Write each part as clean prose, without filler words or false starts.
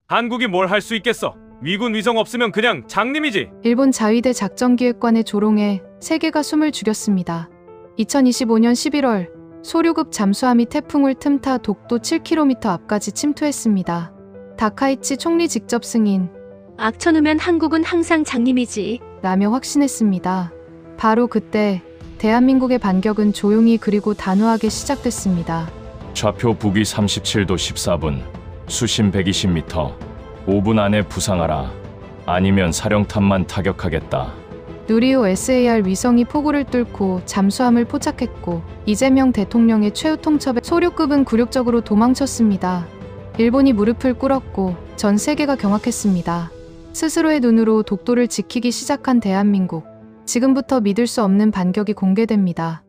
한국이 뭘 할 수 있겠어? 미군 위성 없으면 그냥 장님이지. 일본 자위대 작전기획관의 조롱에 세계가 숨을 죽였습니다. 2025년 11월 소류급 잠수함이 태풍을 틈타 독도 7km 앞까지 침투했습니다. 다카이치 총리 직접 승인 악천후면 한국은 항상 장님이지. 라며 확신했습니다. 바로 그때 대한민국의 반격은 조용히 그리고 단호하게 시작됐습니다. 좌표 북위 37도 14분, 수심 120m, 5분 안에 부상하라. 아니면 사령탑만 타격하겠다. 누리호 SAR 위성이 포구를 뚫고 잠수함을 포착했고 이재명 대통령의 최후 통첩에 소류급은 굴욕적으로 도망쳤습니다. 일본이 무릎을 꿇었고 전 세계가 경악했습니다. 스스로의 눈으로 독도를 지키기 시작한 대한민국. 지금부터 믿을 수 없는 반격이 공개됩니다.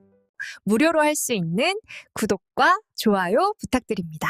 무료로 할 수 있는 구독과 좋아요 부탁드립니다.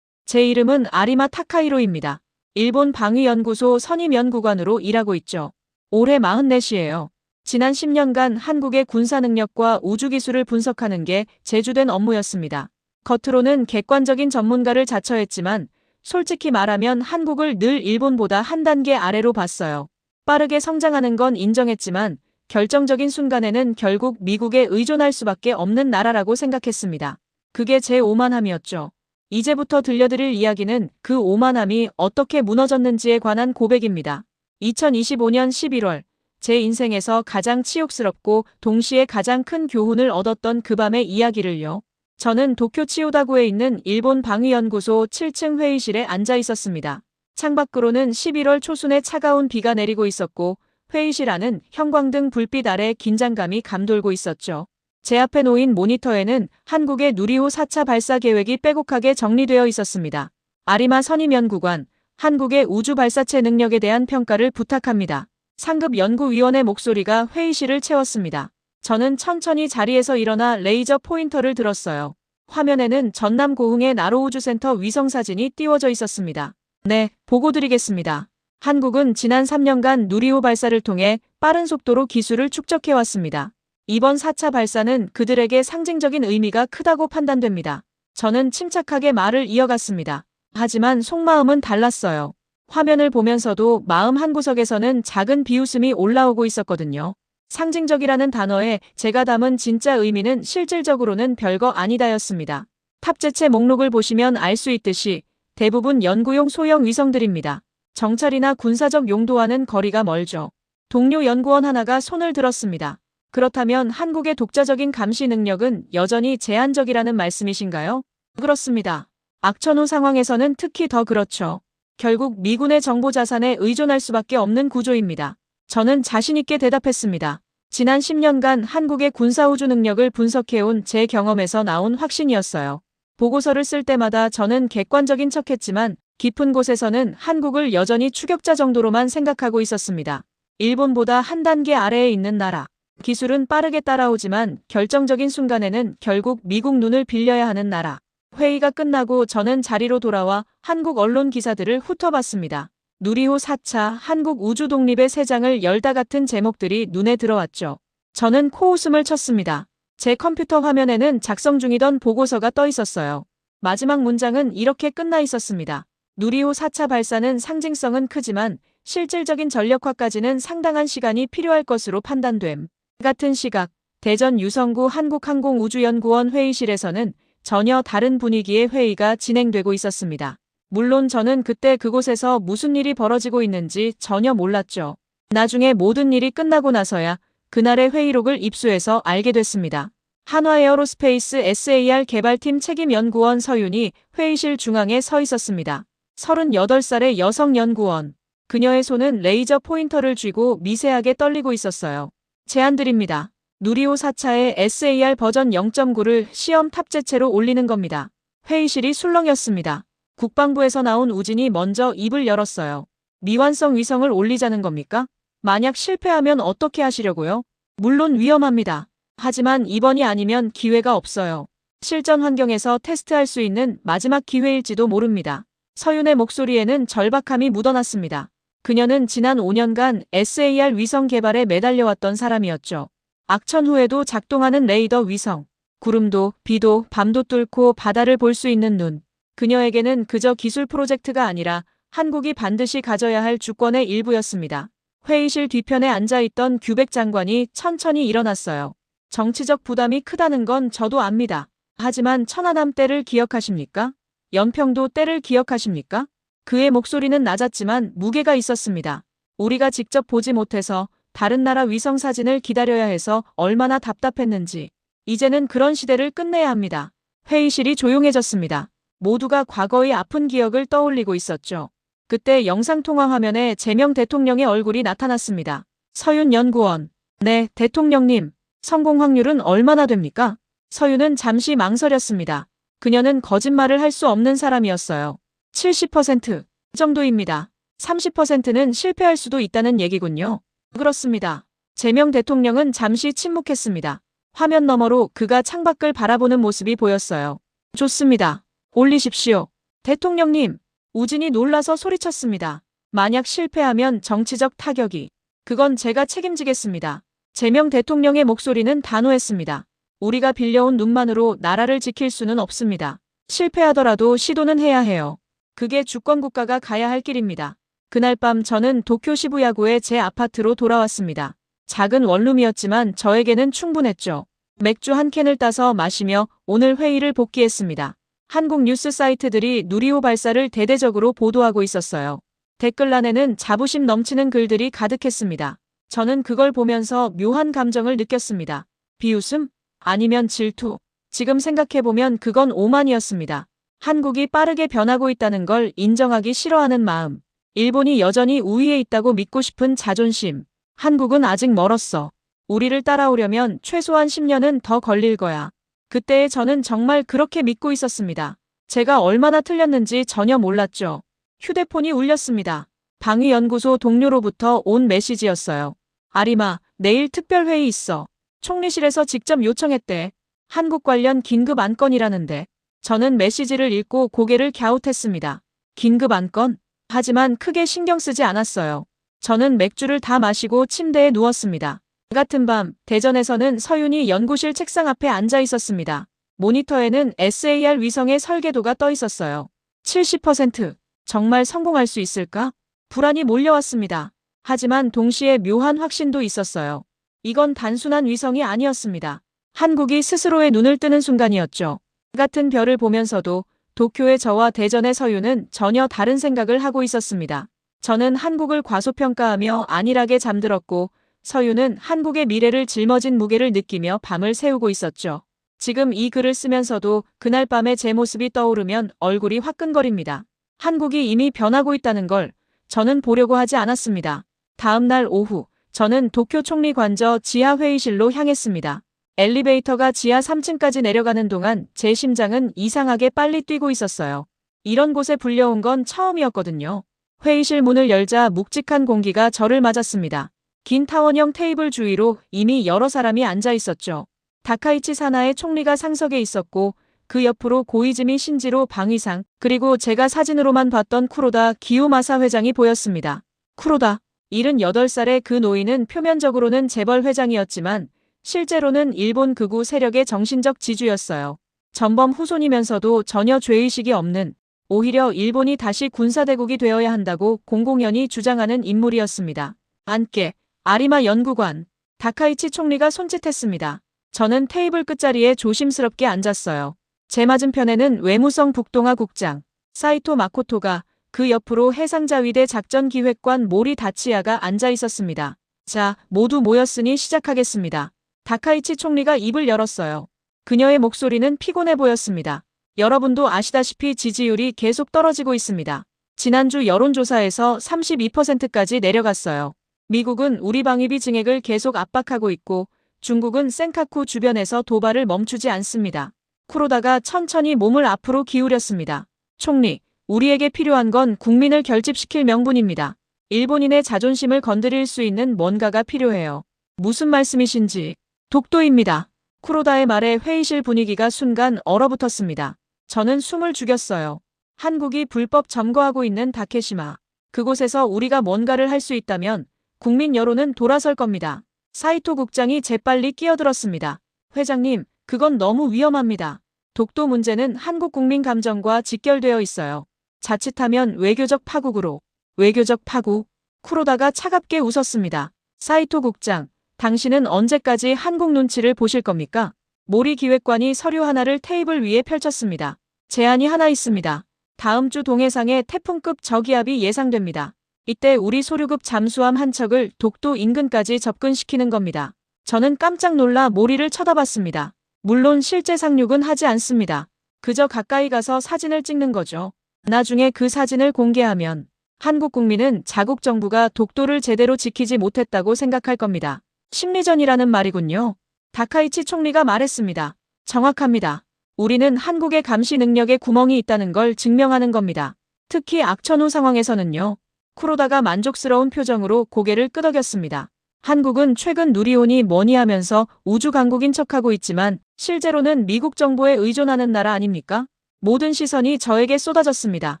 제 이름은 아리마 타카히로입니다. 일본 방위연구소 선임연구관으로 일하고 있죠. 올해 44이에요. 지난 10년간 한국의 군사 능력과 우주기술을 분석하는 게 제 주된 업무였습니다. 겉으로는 객관적인 전문가를 자처했지만 솔직히 말하면 한국을 늘 일본보다 한 단계 아래로 봤어요. 빠르게 성장하는 건 인정했지만 결정적인 순간에는 결국 미국에 의존할 수밖에 없는 나라라고 생각했습니다. 그게 제 오만함이었죠. 이제부터 들려드릴 이야기는 그 오만함이 어떻게 무너졌는지에 관한 고백입니다. 2025년 11월, 제 인생에서 가장 치욕스럽고 동시에 가장 큰 교훈을 얻었던 그 밤의 이야기를요. 저는 도쿄 치요다구에 있는 일본 방위연구소 7층 회의실에 앉아 있었습니다. 창밖으로는 11월 초순에 차가운 비가 내리고 있었고 회의실 안은 형광등 불빛 아래 긴장감이 감돌고 있었죠. 제 앞에 놓인 모니터에는 한국의 누리호 4차 발사 계획이 빼곡하게 정리되어 있었습니다. 아리마 선임연구관, 한국의 우주 발사체 능력에 대한 평가를 부탁합니다. 상급 연구위원의 목소리가 회의실을 채웠습니다. 저는 천천히 자리에서 일어나 레이저 포인터를 들었어요. 화면에는 전남 고흥의 나로우주센터 위성사진이 띄워져 있었습니다. 네, 보고 드리겠습니다. 한국은 지난 3년간 누리호 발사를 통해 빠른 속도로 기술을 축적해왔습니다. 이번 4차 발사는 그들에게 상징적인 의미가 크다고 판단됩니다. 저는 침착하게 말을 이어갔습니다. 하지만 속마음은 달랐어요. 화면을 보면서도 마음 한구석에서는 작은 비웃음이 올라오고 있었거든요. 상징적이라는 단어에 제가 담은 진짜 의미는 실질적으로는 별거 아니다였습니다. 탑재체 목록을 보시면 알 수 있듯이 대부분 연구용 소형 위성들입니다. 정찰이나 군사적 용도와는 거리가 멀죠. 동료 연구원 하나가 손을 들었습니다. 그렇다면 한국의 독자적인 감시 능력은 여전히 제한적이라는 말씀이신가요? 그렇습니다. 악천후 상황에서는 특히 더 그렇죠. 결국 미군의 정보 자산에 의존할 수밖에 없는 구조입니다. 저는 자신있게 대답했습니다. 지난 10년간 한국의 군사우주 능력을 분석해온 제 경험에서 나온 확신이었어요. 보고서를 쓸 때마다 저는 객관적인 척했지만 깊은 곳에서는 한국을 여전히 추격자 정도로만 생각하고 있었습니다. 일본보다 한 단계 아래에 있는 나라. 기술은 빠르게 따라오지만 결정적인 순간에는 결국 미국 눈을 빌려야 하는 나라. 회의가 끝나고 저는 자리로 돌아와 한국 언론 기사들을 훑어봤습니다. 누리호 4차 한국 우주 독립의 세 장을 열다 같은 제목들이 눈에 들어왔죠. 저는 코웃음을 쳤습니다. 제 컴퓨터 화면에는 작성 중이던 보고서가 떠 있었어요. 마지막 문장은 이렇게 끝나 있었습니다. 누리호 4차 발사는 상징성은 크지만 실질적인 전력화까지는 상당한 시간이 필요할 것으로 판단됨. 같은 시각, 대전 유성구 한국항공우주연구원 회의실에서는 전혀 다른 분위기의 회의가 진행되고 있었습니다. 물론 저는 그때 그곳에서 무슨 일이 벌어지고 있는지 전혀 몰랐죠. 나중에 모든 일이 끝나고 나서야 그날의 회의록을 입수해서 알게 됐습니다. 한화에어로스페이스 SAR 개발팀 책임연구원 서윤이 회의실 중앙에 서 있었습니다. 38살의 여성 연구원. 그녀의 손은 레이저 포인터를 쥐고 미세하게 떨리고 있었어요. 제안드립니다. 누리호 4차의 SAR 버전 0.9를 시험 탑재체로 올리는 겁니다. 회의실이 술렁였습니다. 국방부에서 나온 우진이 먼저 입을 열었어요. 미완성 위성을 올리자는 겁니까? 만약 실패하면 어떻게 하시려고요? 물론 위험합니다. 하지만 이번이 아니면 기회가 없어요. 실전 환경에서 테스트할 수 있는 마지막 기회일지도 모릅니다. 서윤의 목소리에는 절박함이 묻어났습니다. 그녀는 지난 5년간 SAR 위성 개발에 매달려왔던 사람이었죠. 악천후에도 작동하는 레이더 위성. 구름도, 비도, 밤도 뚫고 바다를 볼 수 있는 눈. 그녀에게는 그저 기술 프로젝트가 아니라 한국이 반드시 가져야 할 주권의 일부였습니다. 회의실 뒤편에 앉아있던 규백 장관이 천천히 일어났어요. 정치적 부담이 크다는 건 저도 압니다. 하지만 천안함 때를 기억하십니까? 연평도 때를 기억하십니까? 그의 목소리는 낮았지만 무게가 있었습니다. 우리가 직접 보지 못해서 다른 나라 위성 사진을 기다려야 해서 얼마나 답답했는지. 이제는 그런 시대를 끝내야 합니다. 회의실이 조용해졌습니다. 모두가 과거의 아픈 기억을 떠올리고 있었죠. 그때 영상통화 화면에 제명 대통령의 얼굴이 나타났습니다. 서윤 연구원. 네, 대통령님. 성공 확률은 얼마나 됩니까? 서윤은 잠시 망설였습니다. 그녀는 거짓말을 할 수 없는 사람이었어요. 70% 정도입니다. 30%는 실패할 수도 있다는 얘기군요. 그렇습니다. 제명 대통령은 잠시 침묵했습니다. 화면 너머로 그가 창밖을 바라보는 모습이 보였어요. 좋습니다. 올리십시오. 대통령님. 우진이 놀라서 소리쳤습니다. 만약 실패하면 정치적 타격이. 그건 제가 책임지겠습니다. 제명 대통령의 목소리는 단호했습니다. 우리가 빌려온 눈만으로 나라를 지킬 수는 없습니다. 실패하더라도 시도는 해야 해요. 그게 주권국가가 가야 할 길입니다. 그날 밤 저는 도쿄 시부야구의 제 아파트로 돌아왔습니다. 작은 원룸이었지만 저에게는 충분했죠. 맥주 한 캔을 따서 마시며 오늘 회의를 복귀했습니다. 한국 뉴스 사이트들이 누리호 발사를 대대적으로 보도하고 있었어요. 댓글란에는 자부심 넘치는 글들이 가득했습니다. 저는 그걸 보면서 묘한 감정을 느꼈습니다. 비웃음? 아니면 질투? 지금 생각해보면 그건 오만이었습니다. 한국이 빠르게 변하고 있다는 걸 인정하기 싫어하는 마음. 일본이 여전히 우위에 있다고 믿고 싶은 자존심. 한국은 아직 멀었어. 우리를 따라오려면 최소한 10년은 더 걸릴 거야. 그때의 저는 정말 그렇게 믿고 있었습니다. 제가 얼마나 틀렸는지 전혀 몰랐죠. 휴대폰이 울렸습니다. 방위연구소 동료로부터 온 메시지였어요. 아리마, 내일 특별회의 있어. 총리실에서 직접 요청했대. 한국 관련 긴급 안건이라는데. 저는 메시지를 읽고 고개를 갸웃했습니다. 긴급 안건? 하지만 크게 신경 쓰지 않았어요. 저는 맥주를 다 마시고 침대에 누웠습니다. 같은 밤, 대전에서는 서윤이 연구실 책상 앞에 앉아 있었습니다. 모니터에는 SAR 위성의 설계도가 떠 있었어요. 70%. 정말 성공할 수 있을까? 불안이 몰려왔습니다. 하지만 동시에 묘한 확신도 있었어요. 이건 단순한 위성이 아니었습니다. 한국이 스스로의 눈을 뜨는 순간이었죠. 같은 별을 보면서도 도쿄의 저와 대전의 서윤은 전혀 다른 생각을 하고 있었습니다. 저는 한국을 과소평가하며 안일하게 잠들었고 서윤은 한국의 미래를 짊어진 무게를 느끼며 밤을 새우고 있었죠. 지금 이 글을 쓰면서도 그날 밤의 제 모습이 떠오르면 얼굴이 화끈거립니다. 한국이 이미 변하고 있다는 걸 저는 보려고 하지 않았습니다. 다음 날 오후, 저는 도쿄 총리 관저 지하 회의실로 향했습니다. 엘리베이터가 지하 3층까지 내려가는 동안 제 심장은 이상하게 빨리 뛰고 있었어요. 이런 곳에 불려온 건 처음이었거든요. 회의실 문을 열자 묵직한 공기가 저를 맞았습니다. 긴 타원형 테이블 주위로 이미 여러 사람이 앉아 있었죠. 다카이치 사나의 총리가 상석에 있었고 그 옆으로 고이즈미 신지로 방위상, 그리고 제가 사진으로만 봤던 쿠로다 기요마사 회장이 보였습니다. 쿠로다, 78살의 그 노인은 표면적으로는 재벌 회장이었지만 실제로는 일본 극우 세력의 정신적 지주였어요. 전범 후손이면서도 전혀 죄의식이 없는, 오히려 일본이 다시 군사대국이 되어야 한다고 공공연히 주장하는 인물이었습니다. 안께 아리마 연구관, 다카이치 총리가 손짓했습니다. 저는 테이블 끝자리에 조심스럽게 앉았어요. 제 맞은편에는 외무성 북동아 국장, 사이토 마코토가, 그 옆으로 해상자위대 작전기획관 모리 다치야가 앉아 있었습니다. 자, 모두 모였으니 시작하겠습니다. 다카이치 총리가 입을 열었어요. 그녀의 목소리는 피곤해 보였습니다. 여러분도 아시다시피 지지율이 계속 떨어지고 있습니다. 지난주 여론조사에서 32%까지 내려갔어요. 미국은 우리 방위비 증액을 계속 압박하고 있고 중국은 센카쿠 주변에서 도발을 멈추지 않습니다. 쿠로다가 천천히 몸을 앞으로 기울였습니다. 총리, 우리에게 필요한 건 국민을 결집시킬 명분입니다. 일본인의 자존심을 건드릴 수 있는 뭔가가 필요해요. 무슨 말씀이신지. 독도입니다. 쿠로다의 말에 회의실 분위기가 순간 얼어붙었습니다. 저는 숨을 죽였어요. 한국이 불법 점거하고 있는 다케시마. 그곳에서 우리가 뭔가를 할 수 있다면 국민 여론은 돌아설 겁니다. 사이토 국장이 재빨리 끼어들었습니다. 회장님, 그건 너무 위험합니다. 독도 문제는 한국 국민 감정과 직결되어 있어요. 자칫하면 외교적 파국으로. 외교적 파국? 쿠로다가 차갑게 웃었습니다. 사이토 국장, 당신은 언제까지 한국 눈치를 보실 겁니까? 모리 기획관이 서류 하나를 테이블 위에 펼쳤습니다. 제안이 하나 있습니다. 다음 주 동해상에 태풍급 저기압이 예상됩니다. 이때 우리 소류급 잠수함 한 척을 독도 인근까지 접근시키는 겁니다. 저는 깜짝 놀라 모리를 쳐다봤습니다. 물론 실제 상륙은 하지 않습니다. 그저 가까이 가서 사진을 찍는 거죠. 나중에 그 사진을 공개하면 한국 국민은 자국 정부가 독도를 제대로 지키지 못했다고 생각할 겁니다. 심리전이라는 말이군요. 다카이치 총리가 말했습니다. 정확합니다. 우리는 한국의 감시 능력에 구멍이 있다는 걸 증명하는 겁니다. 특히 악천후 상황에서는요. 쿠로다가 만족스러운 표정으로 고개를 끄덕였습니다. 한국은 최근 누리온이 뭐니 하면서 우주 강국인 척하고 있지만 실제로는 미국 정보에 의존하는 나라 아닙니까? 모든 시선이 저에게 쏟아졌습니다.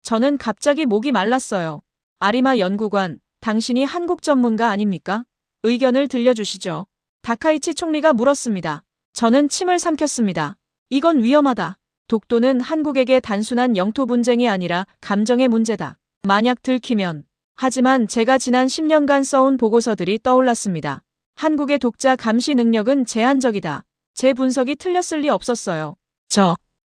저는 갑자기 목이 말랐어요. 아리마 연구관, 당신이 한국 전문가 아닙니까? 의견을 들려주시죠. 다카이치 총리가 물었습니다. 저는 침을 삼켰습니다. 이건 위험하다. 독도는 한국에게 단순한 영토 분쟁이 아니라 감정의 문제다. 만약 들키면. 하지만 제가 지난 10년간 써온 보고서들이 떠올랐습니다. 한국의 독자 감시 능력은 제한적이다. 제 분석이 틀렸을 리 없었어요.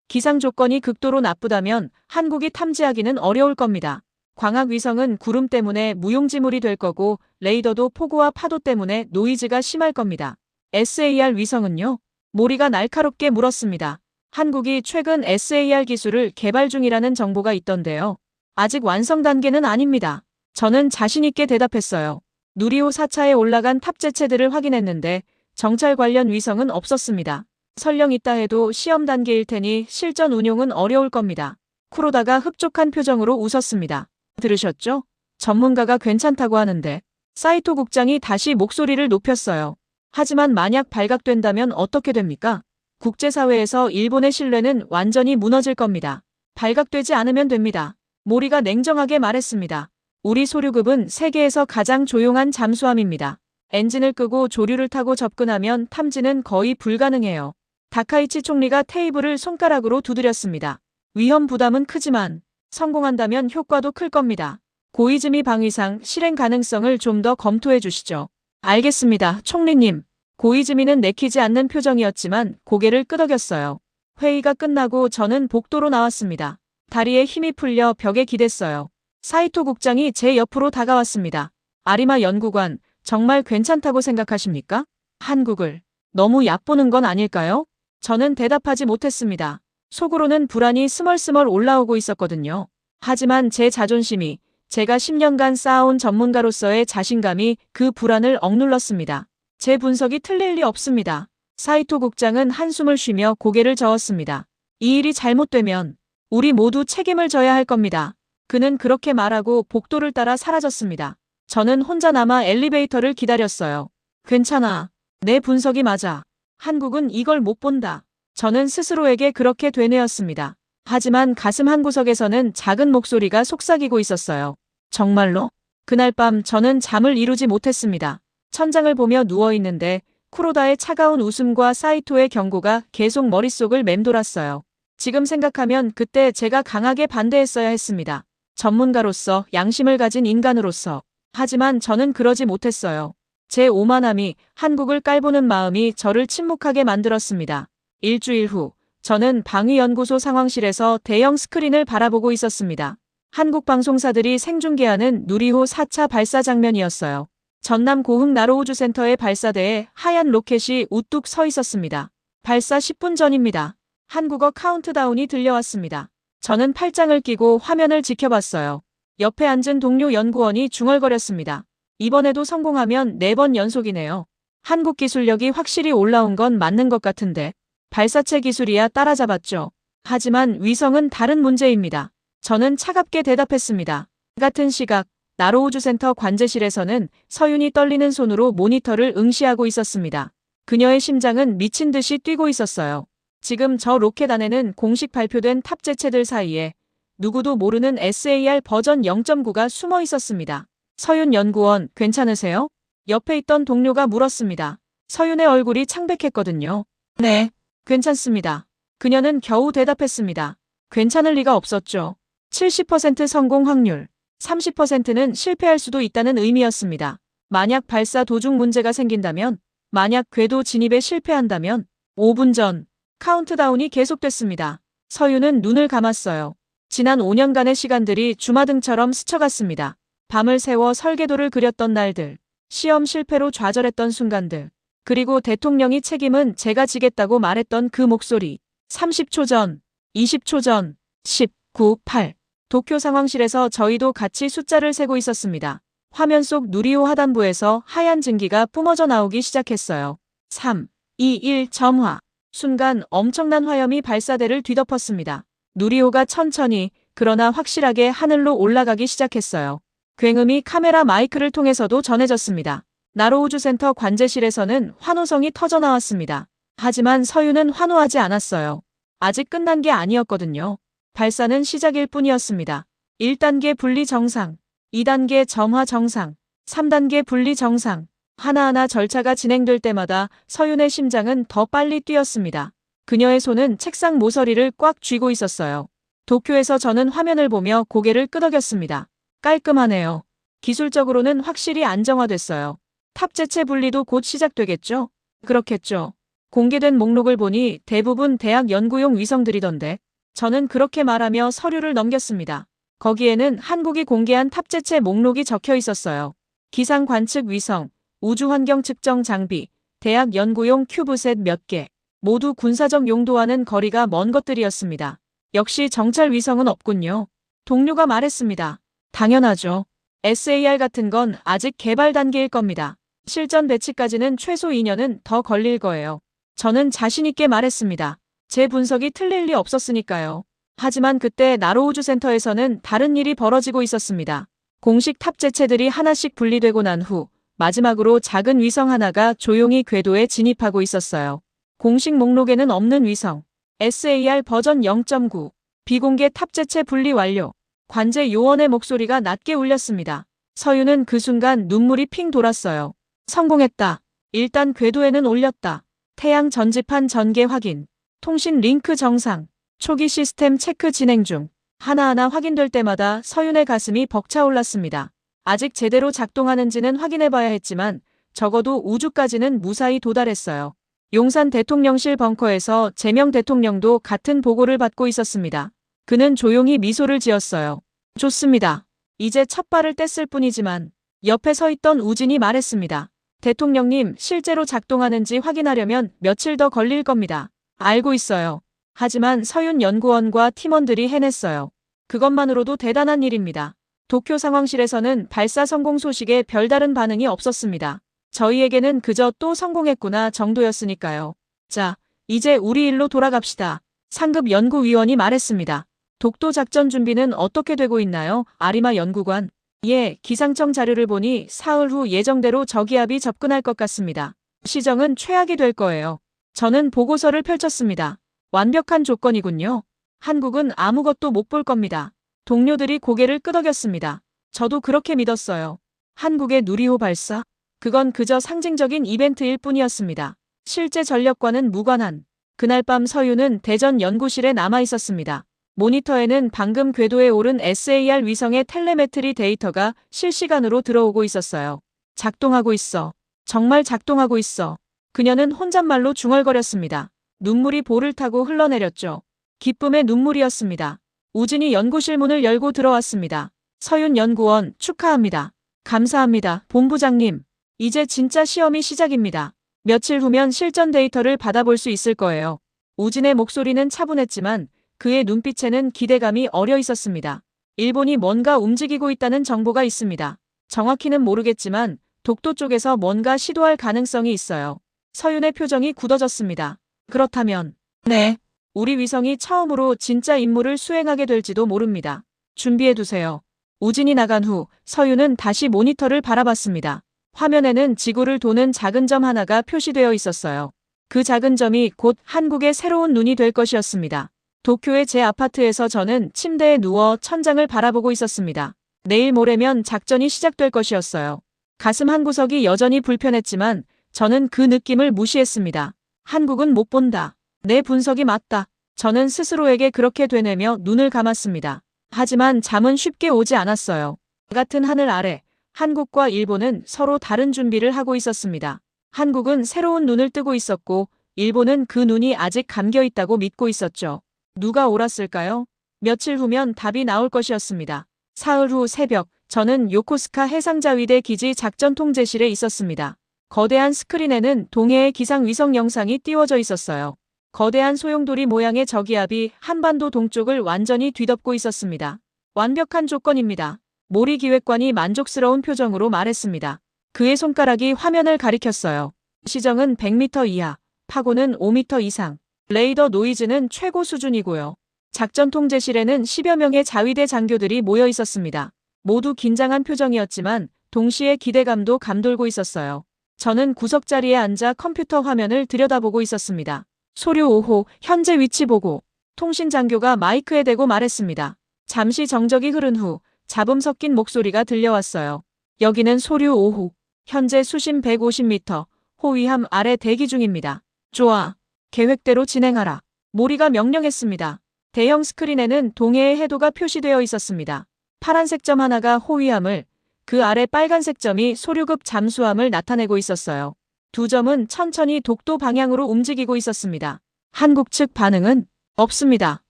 기상 조건이 극도로 나쁘다면 한국이 탐지하기는 어려울 겁니다. 광학 위성은 구름 때문에 무용지물이 될 거고 레이더도 폭우와 파도 때문에 노이즈가 심할 겁니다. SAR 위성은요? 모리가 날카롭게 물었습니다. 한국이 최근 SAR 기술을 개발 중이라는 정보가 있던데요. 아직 완성 단계는 아닙니다. 저는 자신있게 대답했어요. 누리호 4차에 올라간 탑재체들을 확인했는데 정찰 관련 위성은 없었습니다. 설령 있다 해도 시험 단계일 테니 실전 운용은 어려울 겁니다. 쿠로다가 흡족한 표정으로 웃었습니다. 들으셨죠? 전문가가 괜찮다고 하는데. 사이토 국장이 다시 목소리를 높였어요. 하지만 만약 발각된다면 어떻게 됩니까? 국제사회에서 일본의 신뢰는 완전히 무너질 겁니다. 발각되지 않으면 됩니다. 모리가 냉정하게 말했습니다. 우리 소류급은 세계에서 가장 조용한 잠수함입니다. 엔진을 끄고 조류를 타고 접근하면 탐지는 거의 불가능해요. 다카이치 총리가 테이블을 손가락으로 두드렸습니다. 위험 부담은 크지만 성공한다면 효과도 클 겁니다. 고이즈미 방위상 실행 가능성을 좀 더 검토해 주시죠. 알겠습니다, 총리님. 고이즈미는 내키지 않는 표정이었지만 고개를 끄덕였어요. 회의가 끝나고 저는 복도로 나왔습니다. 다리에 힘이 풀려 벽에 기댔어요. 사이토 국장이 제 옆으로 다가왔습니다. 아리마 연구관, 정말 괜찮다고 생각하십니까? 한국을 너무 얕보는 건 아닐까요? 저는 대답하지 못했습니다. 속으로는 불안이 스멀스멀 올라오고 있었거든요. 하지만 제 자존심이, 제가 10년간 쌓아온 전문가로서의 자신감이 그 불안을 억눌렀습니다. 제 분석이 틀릴 리 없습니다. 사이토 국장은 한숨을 쉬며 고개를 저었습니다. 이 일이 잘못되면 우리 모두 책임을 져야 할 겁니다. 그는 그렇게 말하고 복도를 따라 사라졌습니다. 저는 혼자 남아 엘리베이터를 기다렸어요. 괜찮아. 내 분석이 맞아. 한국은 이걸 못 본다. 저는 스스로에게 그렇게 되뇌었습니다. 하지만 가슴 한구석에서는 작은 목소리가 속삭이고 있었어요. 정말로? 그날 밤 저는 잠을 이루지 못했습니다. 천장을 보며 누워있는데 쿠로다의 차가운 웃음과 사이토의 경고가 계속 머릿속을 맴돌았어요. 지금 생각하면 그때 제가 강하게 반대했어야 했습니다. 전문가로서, 양심을 가진 인간으로서. 하지만 저는 그러지 못했어요. 제 오만함이, 한국을 깔보는 마음이 저를 침묵하게 만들었습니다. 일주일 후, 저는 방위연구소 상황실에서 대형 스크린을 바라보고 있었습니다. 한국 방송사들이 생중계하는 누리호 4차 발사 장면이었어요. 전남 고흥 나로우주센터의 발사대에 하얀 로켓이 우뚝 서 있었습니다. 발사 10분 전입니다. 한국어 카운트다운이 들려왔습니다. 저는 팔짱을 끼고 화면을 지켜봤어요. 옆에 앉은 동료 연구원이 중얼거렸습니다. 이번에도 성공하면 4번 연속이네요. 한국 기술력이 확실히 올라온 건 맞는 것 같은데. 발사체 기술이야 따라잡았죠. 하지만 위성은 다른 문제입니다. 저는 차갑게 대답했습니다. 같은 시각, 나로우주센터 관제실에서는 서윤이 떨리는 손으로 모니터를 응시하고 있었습니다. 그녀의 심장은 미친 듯이 뛰고 있었어요. 지금 저 로켓 안에는 공식 발표된 탑재체들 사이에 누구도 모르는 SAR 버전 0.9가 숨어 있었습니다. 서윤 연구원, 괜찮으세요? 옆에 있던 동료가 물었습니다. 서윤의 얼굴이 창백했거든요. 네, 괜찮습니다. 그녀는 겨우 대답했습니다. 괜찮을 리가 없었죠. 70% 성공 확률, 30%는 실패할 수도 있다는 의미였습니다. 만약 발사 도중 문제가 생긴다면, 만약 궤도 진입에 실패한다면, 5분 전, 카운트다운이 계속됐습니다. 서윤은 눈을 감았어요. 지난 5년간의 시간들이 주마등처럼 스쳐갔습니다. 밤을 새워 설계도를 그렸던 날들, 시험 실패로 좌절했던 순간들, 그리고 대통령이 책임은 제가 지겠다고 말했던 그 목소리. 30초 전, 20초 전, 10, 9, 8. 도쿄 상황실에서 저희도 같이 숫자를 세고 있었습니다. 화면 속 누리호 하단부에서 하얀 증기가 뿜어져 나오기 시작했어요. 3, 2, 1 점화. 순간 엄청난 화염이 발사대를 뒤덮었습니다. 누리호가 천천히, 그러나 확실하게 하늘로 올라가기 시작했어요. 굉음이 카메라 마이크를 통해서도 전해졌습니다. 나로우주센터 관제실에서는 환호성이 터져 나왔습니다. 하지만 서윤은 환호하지 않았어요. 아직 끝난 게 아니었거든요. 발사는 시작일 뿐이었습니다. 1단계 분리 정상, 2단계 점화 정상, 3단계 분리 정상. 하나하나 절차가 진행될 때마다 서윤의 심장은 더 빨리 뛰었습니다. 그녀의 손은 책상 모서리를 꽉 쥐고 있었어요. 도쿄에서 저는 화면을 보며 고개를 끄덕였습니다. 깔끔하네요. 기술적으로는 확실히 안정화됐어요. 탑재체 분리도 곧 시작되겠죠? 그렇겠죠. 공개된 목록을 보니 대부분 대학 연구용 위성들이던데. 저는 그렇게 말하며 서류를 넘겼습니다. 거기에는 한국이 공개한 탑재체 목록이 적혀 있었어요. 기상 관측 위성, 우주환경 측정 장비, 대학 연구용 큐브셋 몇 개, 모두 군사적 용도와는 거리가 먼 것들이었습니다. 역시 정찰 위성은 없군요. 동료가 말했습니다. 당연하죠. SAR 같은 건 아직 개발 단계일 겁니다. 실전 배치까지는 최소 2년은 더 걸릴 거예요. 저는 자신 있게 말했습니다. 제 분석이 틀릴 리 없었으니까요. 하지만 그때 나로우주센터에서는 다른 일이 벌어지고 있었습니다. 공식 탑재체들이 하나씩 분리되고 난 후 마지막으로 작은 위성 하나가 조용히 궤도에 진입하고 있었어요. 공식 목록에는 없는 위성. SAR 버전 0.9. 비공개 탑재체 분리 완료. 관제 요원의 목소리가 낮게 울렸습니다. 서윤은 그 순간 눈물이 핑 돌았어요. 성공했다. 일단 궤도에는 올렸다. 태양 전지판 전개 확인. 통신 링크 정상. 초기 시스템 체크 진행 중. 하나하나 확인될 때마다 서윤의 가슴이 벅차올랐습니다. 아직 제대로 작동하는지는 확인해봐야 했지만 적어도 우주까지는 무사히 도달했어요. 용산 대통령실 벙커에서 제명 대통령도 같은 보고를 받고 있었습니다. 그는 조용히 미소를 지었어요. 좋습니다. 이제 첫 발을 뗐을 뿐이지만 옆에 서 있던 우진이 말했습니다. 대통령님, 실제로 작동하는지 확인하려면 며칠 더 걸릴 겁니다. 알고 있어요. 하지만 서윤 연구원과 팀원들이 해냈어요. 그것만으로도 대단한 일입니다. 도쿄 상황실에서는 발사 성공 소식에 별다른 반응이 없었습니다. 저희에게는 그저 또 성공했구나 정도였으니까요. 자, 이제 우리 일로 돌아갑시다. 상급 연구위원이 말했습니다. 독도 작전 준비는 어떻게 되고 있나요? 아리마 연구관. 예, 기상청 자료를 보니 사흘 후 예정대로 저기압이 접근할 것 같습니다. 시정은 최악이 될 거예요. 저는 보고서를 펼쳤습니다. 완벽한 조건이군요. 한국은 아무것도 못 볼 겁니다. 동료들이 고개를 끄덕였습니다. 저도 그렇게 믿었어요. 한국의 누리호 발사? 그건 그저 상징적인 이벤트일 뿐이었습니다. 실제 전력과는 무관한. 그날 밤 서윤은 대전 연구실에 남아 있었습니다. 모니터에는 방금 궤도에 오른 SAR 위성의 텔레메트리 데이터가 실시간으로 들어오고 있었어요. 작동하고 있어. 정말 작동하고 있어. 그녀는 혼잣말로 중얼거렸습니다. 눈물이 볼을 타고 흘러내렸죠. 기쁨의 눈물이었습니다. 우진이 연구실 문을 열고 들어왔습니다. 서윤 연구원 축하합니다. 감사합니다, 본부장님. 이제 진짜 시험이 시작입니다. 며칠 후면 실전 데이터를 받아볼 수 있을 거예요. 우진의 목소리는 차분했지만 그의 눈빛에는 기대감이 어려 있었습니다. 일본이 뭔가 움직이고 있다는 정보가 있습니다. 정확히는 모르겠지만 독도 쪽에서 뭔가 시도할 가능성이 있어요. 서윤의 표정이 굳어졌습니다. 그렇다면, 네. 우리 위성이 처음으로 진짜 임무를 수행하게 될지도 모릅니다. 준비해두세요. 우진이 나간 후 서윤은 다시 모니터를 바라봤습니다. 화면에는 지구를 도는 작은 점 하나가 표시되어 있었어요. 그 작은 점이 곧 한국의 새로운 눈이 될 것이었습니다. 도쿄의 제 아파트에서 저는 침대에 누워 천장을 바라보고 있었습니다. 내일 모레면 작전이 시작될 것이었어요. 가슴 한구석이 여전히 불편했지만 저는 그 느낌을 무시했습니다. 한국은 못 본다. 내 분석이 맞다. 저는 스스로에게 그렇게 되뇌며 눈을 감았습니다. 하지만 잠은 쉽게 오지 않았어요. 같은 하늘 아래 한국과 일본은 서로 다른 준비를 하고 있었습니다. 한국은 새로운 눈을 뜨고 있었고 일본은 그 눈이 아직 감겨 있다고 믿고 있었죠. 누가 옳았을까요? 며칠 후면 답이 나올 것이었습니다. 사흘 후 새벽, 저는 요코스카 해상자위대 기지 작전 통제실에 있었습니다. 거대한 스크린에는 동해의 기상위성 영상이 띄워져 있었어요. 거대한 소용돌이 모양의 저기압이 한반도 동쪽을 완전히 뒤덮고 있었습니다. 완벽한 조건입니다. 모리 기획관이 만족스러운 표정으로 말했습니다. 그의 손가락이 화면을 가리켰어요. 시정은 100m 이하, 파고는 5m 이상, 레이더 노이즈는 최고 수준이고요. 작전 통제실에는 10여 명의 자위대 장교들이 모여 있었습니다. 모두 긴장한 표정이었지만 동시에 기대감도 감돌고 있었어요. 저는 구석자리에 앉아 컴퓨터 화면을 들여다보고 있었습니다. 소류 5호, 현재 위치 보고. 통신 장교가 마이크에 대고 말했습니다. 잠시 정적이 흐른 후 잡음 섞인 목소리가 들려왔어요. 여기는 소류 5호. 현재 수심 150m, 호위함 아래 대기 중입니다. 좋아. 계획대로 진행하라. 모리가 명령했습니다. 대형 스크린에는 동해의 해도가 표시되어 있었습니다. 파란색 점 하나가 호위함을, 그 아래 빨간색 점이 소류급 잠수함을 나타내고 있었어요. 두 점은 천천히 독도 방향으로 움직이고 있었습니다. 한국 측 반응은 없습니다.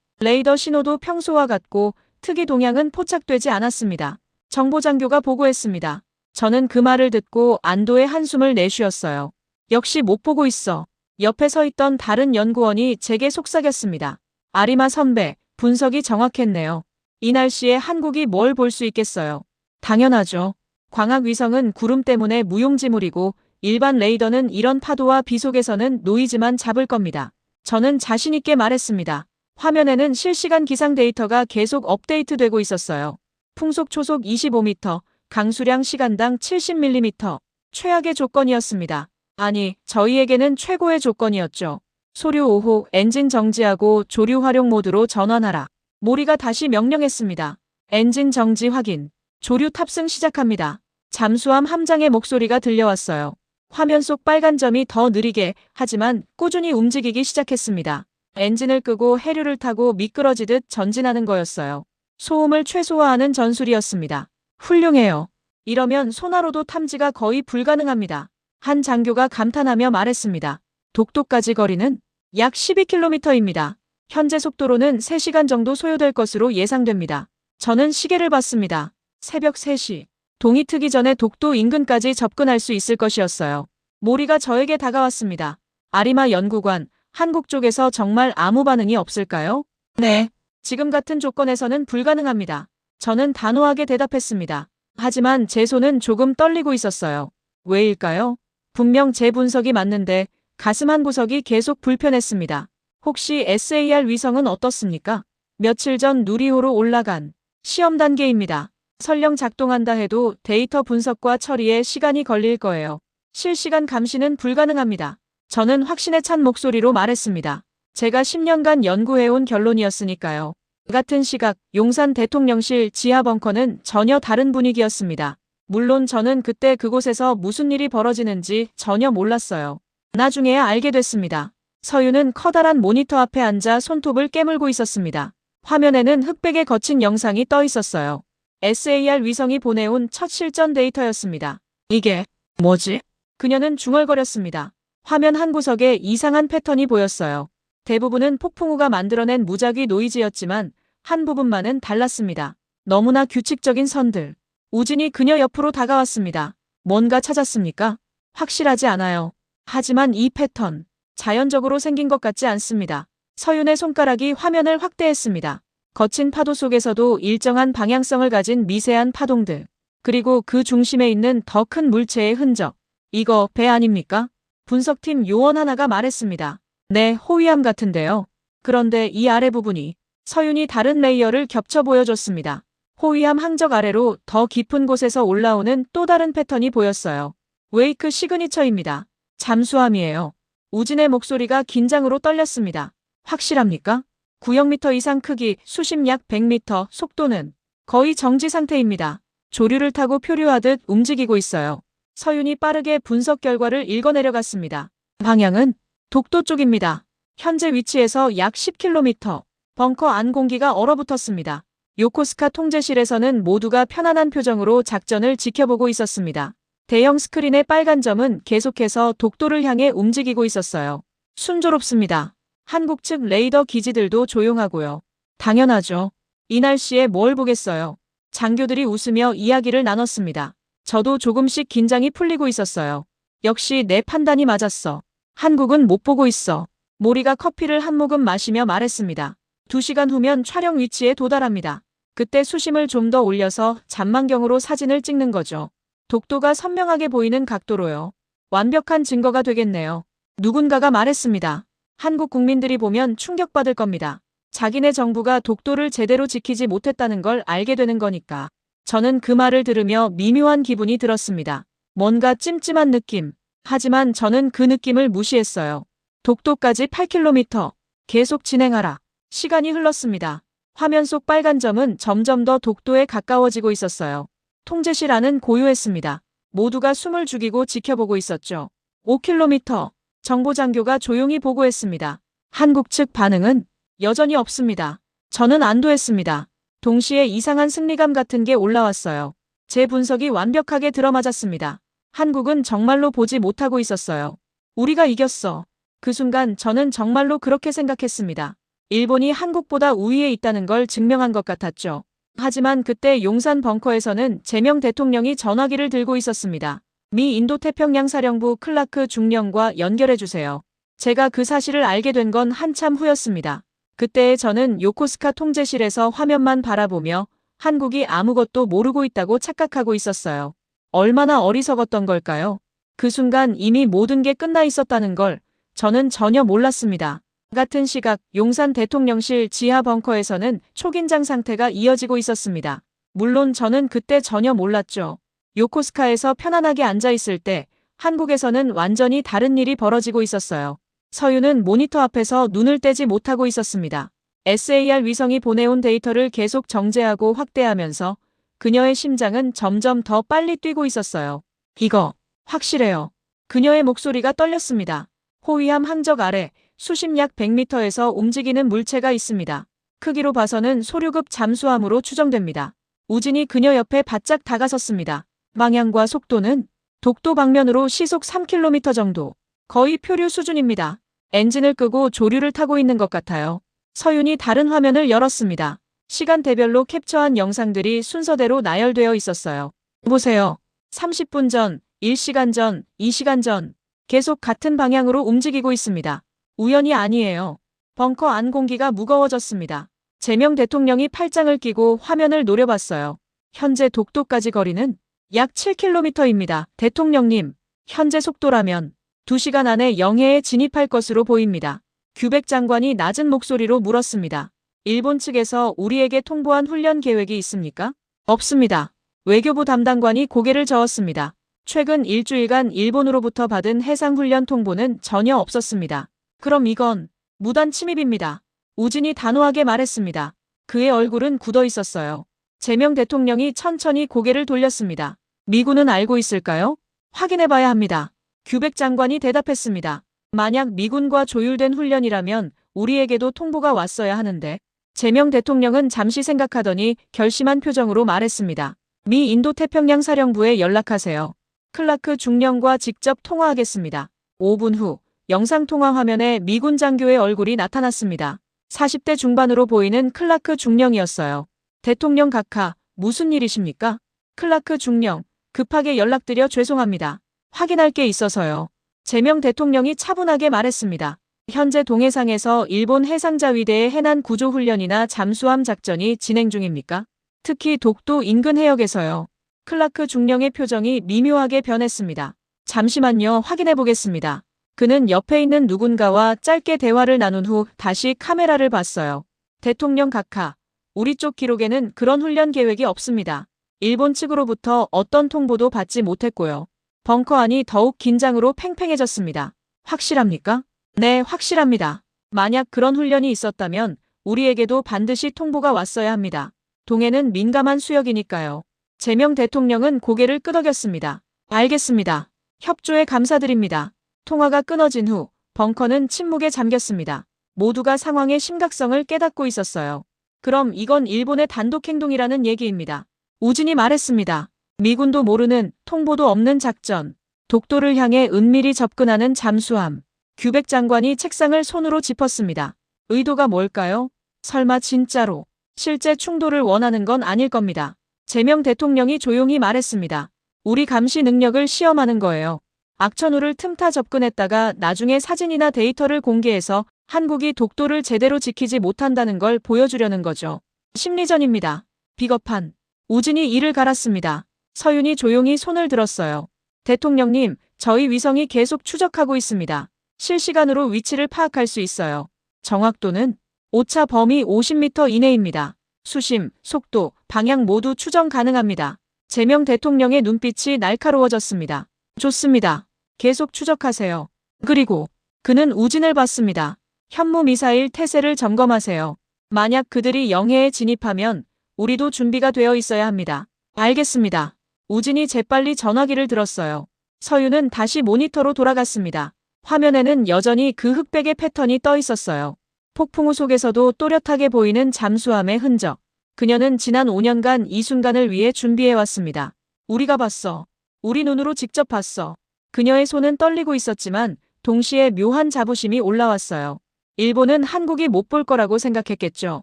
레이더 신호도 평소와 같고 특이 동향은 포착되지 않았습니다. 정보장교가 보고했습니다. 저는 그 말을 듣고 안도의 한숨을 내쉬었어요. 역시 못 보고 있어. 옆에 서 있던 다른 연구원이 제게 속삭였습니다. 아리마 선배, 분석이 정확했네요. 이 날씨에 한국이 뭘 볼 수 있겠어요. 당연하죠. 광학위성은 구름 때문에 무용지물이고 일반 레이더는 이런 파도와 비 속에서는 노이즈만 잡을 겁니다. 저는 자신있게 말했습니다. 화면에는 실시간 기상 데이터가 계속 업데이트되고 있었어요. 풍속 초속 25m, 강수량 시간당 70mm. 최악의 조건이었습니다. 아니, 저희에게는 최고의 조건이었죠. 소류 5호 엔진 정지하고 조류 활용 모드로 전환하라. 모리가 다시 명령했습니다. 엔진 정지 확인. 조류 탑승 시작합니다. 잠수함 함장의 목소리가 들려왔어요. 화면 속 빨간 점이 더 느리게 하지만 꾸준히 움직이기 시작했습니다. 엔진을 끄고 해류를 타고 미끄러지듯 전진하는 거였어요. 소음을 최소화하는 전술이었습니다. 훌륭해요. 이러면 소나로도 탐지가 거의 불가능합니다. 한 장교가 감탄하며 말했습니다. 독도까지 거리는 약 12km입니다. 현재 속도로는 3시간 정도 소요될 것으로 예상됩니다. 저는 시계를 봤습니다. 새벽 3시. 동이 트기 전에 독도 인근까지 접근할 수 있을 것이었어요. 모리가 저에게 다가왔습니다. 아리마 연구관, 한국 쪽에서 정말 아무 반응이 없을까요? 네. 지금 같은 조건에서는 불가능합니다. 저는 단호하게 대답했습니다. 하지만 제 손은 조금 떨리고 있었어요. 왜일까요? 분명 제 분석이 맞는데 가슴 한 구석이 계속 불편했습니다. 혹시 SAR 위성은 어떻습니까? 며칠 전 누리호로 올라간 시험 단계입니다. 설령 작동한다 해도 데이터 분석과 처리에 시간이 걸릴 거예요. 실시간 감시는 불가능합니다. 저는 확신에 찬 목소리로 말했습니다. 제가 10년간 연구해온 결론이었으니까요. 같은 시각 용산 대통령실 지하 벙커는 전혀 다른 분위기였습니다. 물론 저는 그때 그곳에서 무슨 일이 벌어지는지 전혀 몰랐어요. 나중에야 알게 됐습니다. 서윤은 커다란 모니터 앞에 앉아 손톱을 깨물고 있었습니다. 화면에는 흑백에 거친 영상이 떠 있었어요. SAR 위성이 보내온 첫 실전 데이터였습니다. 이게 뭐지? 그녀는 중얼거렸습니다. 화면 한 구석에 이상한 패턴이 보였어요. 대부분은 폭풍우가 만들어낸 무작위 노이즈였지만 한 부분만은 달랐습니다. 너무나 규칙적인 선들. 우진이 그녀 옆으로 다가왔습니다. 뭔가 찾았습니까? 확실하지 않아요. 하지만 이 패턴, 자연적으로 생긴 것 같지 않습니다. 서윤의 손가락이 화면을 확대했습니다. 거친 파도 속에서도 일정한 방향성을 가진 미세한 파동들. 그리고 그 중심에 있는 더 큰 물체의 흔적. 이거 배 아닙니까? 분석팀 요원 하나가 말했습니다. 네, 호위함 같은데요. 그런데 이 아래 부분이 서윤이 다른 레이어를 겹쳐 보여줬습니다. 호위함 항적 아래로 더 깊은 곳에서 올라오는 또 다른 패턴이 보였어요. 웨이크 시그니처입니다. 잠수함이에요. 우진의 목소리가 긴장으로 떨렸습니다. 확실합니까? 900m 이상 크기, 수심 약 100m, 속도는 거의 정지 상태입니다. 조류를 타고 표류하듯 움직이고 있어요. 서윤이 빠르게 분석 결과를 읽어내려갔습니다. 방향은 독도 쪽입니다. 현재 위치에서 약 10km. 벙커 안 공기가 얼어붙었습니다. 요코스카 통제실에서는 모두가 편안한 표정으로 작전을 지켜보고 있었습니다. 대형 스크린의 빨간 점은 계속해서 독도를 향해 움직이고 있었어요. 순조롭습니다. 한국 측 레이더 기지들도 조용하고요. 당연하죠. 이 날씨에 뭘 보겠어요. 장교들이 웃으며 이야기를 나눴습니다. 저도 조금씩 긴장이 풀리고 있었어요. 역시 내 판단이 맞았어. 한국은 못 보고 있어. 모리가 커피를 한 모금 마시며 말했습니다. 2시간 후면 촬영 위치에 도달합니다. 그때 수심을 좀 더 올려서 잔망경으로 사진을 찍는 거죠. 독도가 선명하게 보이는 각도로요. 완벽한 증거가 되겠네요. 누군가가 말했습니다. 한국 국민들이 보면 충격받을 겁니다. 자기네 정부가 독도를 제대로 지키지 못했다는 걸 알게 되는 거니까. 저는 그 말을 들으며 미묘한 기분이 들었습니다. 뭔가 찜찜한 느낌. 하지만 저는 그 느낌을 무시했어요. 독도까지 8km. 계속 진행하라. 시간이 흘렀습니다. 화면 속 빨간 점은 점점 더 독도에 가까워지고 있었어요. 통제실 안은 고요했습니다. 모두가 숨을 죽이고 지켜보고 있었죠. 5km. 정보장교가 조용히 보고했습니다. 한국 측 반응은 여전히 없습니다. 저는 안도했습니다. 동시에 이상한 승리감 같은 게 올라왔어요. 제 분석이 완벽하게 들어맞았습니다. 한국은 정말로 보지 못하고 있었어요. 우리가 이겼어. 그 순간 저는 정말로 그렇게 생각했습니다. 일본이 한국보다 우위에 있다는 걸 증명한 것 같았죠. 하지만 그때 용산 벙커에서는 제명 대통령이 전화기를 들고 있었습니다. 미 인도태평양 사령부 클라크 중령과 연결해주세요. 제가 그 사실을 알게 된 건 한참 후였습니다. 그때의 저는 요코스카 통제실에서 화면만 바라보며 한국이 아무것도 모르고 있다고 착각하고 있었어요. 얼마나 어리석었던 걸까요? 그 순간 이미 모든 게 끝나 있었다는 걸 저는 전혀 몰랐습니다. 같은 시각 용산 대통령실 지하 벙커에서는 초긴장 상태가 이어지고 있었습니다. 물론 저는 그때 전혀 몰랐죠. 요코스카에서 편안하게 앉아 있을 때 한국에서는 완전히 다른 일이 벌어지고 있었어요. 서유는 모니터 앞에서 눈을 떼지 못하고 있었습니다. SAR 위성이 보내온 데이터를 계속 정제하고 확대하면서 그녀의 심장은 점점 더 빨리 뛰고 있었어요. 이거 확실해요. 그녀의 목소리가 떨렸습니다. 호위함 항적 아래 수심 약 100m에서 움직이는 물체가 있습니다. 크기로 봐서는 소류급 잠수함으로 추정됩니다. 우진이 그녀 옆에 바짝 다가섰습니다. 방향과 속도는 독도 방면으로 시속 3km 정도. 거의 표류 수준입니다. 엔진을 끄고 조류를 타고 있는 것 같아요. 서윤이 다른 화면을 열었습니다. 시간대별로 캡처한 영상들이 순서대로 나열되어 있었어요. 보세요. 30분 전, 1시간 전, 2시간 전. 계속 같은 방향으로 움직이고 있습니다. 우연이 아니에요. 벙커 안 공기가 무거워졌습니다. 제명 대통령이 팔짱을 끼고 화면을 노려봤어요. 현재 독도까지 거리는 약 7km입니다. 대통령님, 현재 속도라면 2시간 안에 영해에 진입할 것으로 보입니다. 규백 장관이 낮은 목소리로 물었습니다. 일본 측에서 우리에게 통보한 훈련 계획이 있습니까? 없습니다. 외교부 담당관이 고개를 저었습니다. 최근 일주일간 일본으로부터 받은 해상훈련 통보는 전혀 없었습니다. 그럼 이건 무단 침입입니다. 우진이 단호하게 말했습니다. 그의 얼굴은 굳어 있었어요. 제명 대통령이 천천히 고개를 돌렸습니다. 미군은 알고 있을까요? 확인해봐야 합니다. 규백 장관이 대답했습니다. 만약 미군과 조율된 훈련이라면 우리에게도 통보가 왔어야 하는데. 제명 대통령은 잠시 생각하더니 결심한 표정으로 말했습니다. 미 인도태평양 사령부에 연락하세요. 클라크 중령과 직접 통화하겠습니다. 5분 후 영상통화 화면에 미군 장교의 얼굴이 나타났습니다. 40대 중반으로 보이는 클라크 중령이었어요. 대통령 각하, 무슨 일이십니까? 클라크 중령, 급하게 연락드려 죄송합니다. 확인할 게 있어서요. 제명 대통령이 차분하게 말했습니다. 현재 동해상에서 일본 해상자위대의 해난 구조 훈련이나 잠수함 작전이 진행 중입니까? 특히 독도 인근 해역에서요. 클라크 중령의 표정이 미묘하게 변했습니다. 잠시만요, 확인해 보겠습니다. 그는 옆에 있는 누군가와 짧게 대화를 나눈 후 다시 카메라를 봤어요. 대통령 각하, 우리 쪽 기록에는 그런 훈련 계획이 없습니다. 일본 측으로부터 어떤 통보도 받지 못했고요. 벙커 안이 더욱 긴장으로 팽팽해졌습니다. 확실합니까? 네, 확실합니다. 만약 그런 훈련이 있었다면 우리에게도 반드시 통보가 왔어야 합니다. 동해는 민감한 수역이니까요. 제명 대통령은 고개를 끄덕였습니다. 알겠습니다. 협조에 감사드립니다. 통화가 끊어진 후 벙커는 침묵에 잠겼습니다. 모두가 상황의 심각성을 깨닫고 있었어요. 그럼 이건 일본의 단독 행동이라는 얘기입니다. 우진이 말했습니다. 미군도 모르는, 통보도 없는 작전. 독도를 향해 은밀히 접근하는 잠수함. 규백 장관이 책상을 손으로 짚었습니다. 의도가 뭘까요? 설마 진짜로 실제 충돌을 원하는 건 아닐 겁니다. 제명 대통령이 조용히 말했습니다. 우리 감시 능력을 시험하는 거예요. 악천후를 틈타 접근했다가 나중에 사진이나 데이터를 공개해서 한국이 독도를 제대로 지키지 못한다는 걸 보여주려는 거죠. 심리전입니다. 비겁한. 우진이 이를 갈았습니다. 서윤이 조용히 손을 들었어요. 대통령님, 저희 위성이 계속 추적하고 있습니다. 실시간으로 위치를 파악할 수 있어요. 정확도는 오차 범위 50m 이내입니다. 수심, 속도, 방향 모두 추정 가능합니다. 제명 대통령의 눈빛이 날카로워졌습니다. 좋습니다. 계속 추적하세요. 그리고 그는 우진을 봤습니다. 현무 미사일 태세를 점검하세요. 만약 그들이 영해에 진입하면 우리도 준비가 되어 있어야 합니다. 알겠습니다. 우진이 재빨리 전화기를 들었어요. 서윤은 다시 모니터로 돌아갔습니다. 화면에는 여전히 그 흑백의 패턴이 떠 있었어요. 폭풍우 속에서도 또렷하게 보이는 잠수함의 흔적. 그녀는 지난 5년간 이 순간을 위해 준비해왔습니다. 우리가 봤어. 우리 눈으로 직접 봤어. 그녀의 손은 떨리고 있었지만 동시에 묘한 자부심이 올라왔어요. 일본은 한국이 못 볼 거라고 생각했겠죠.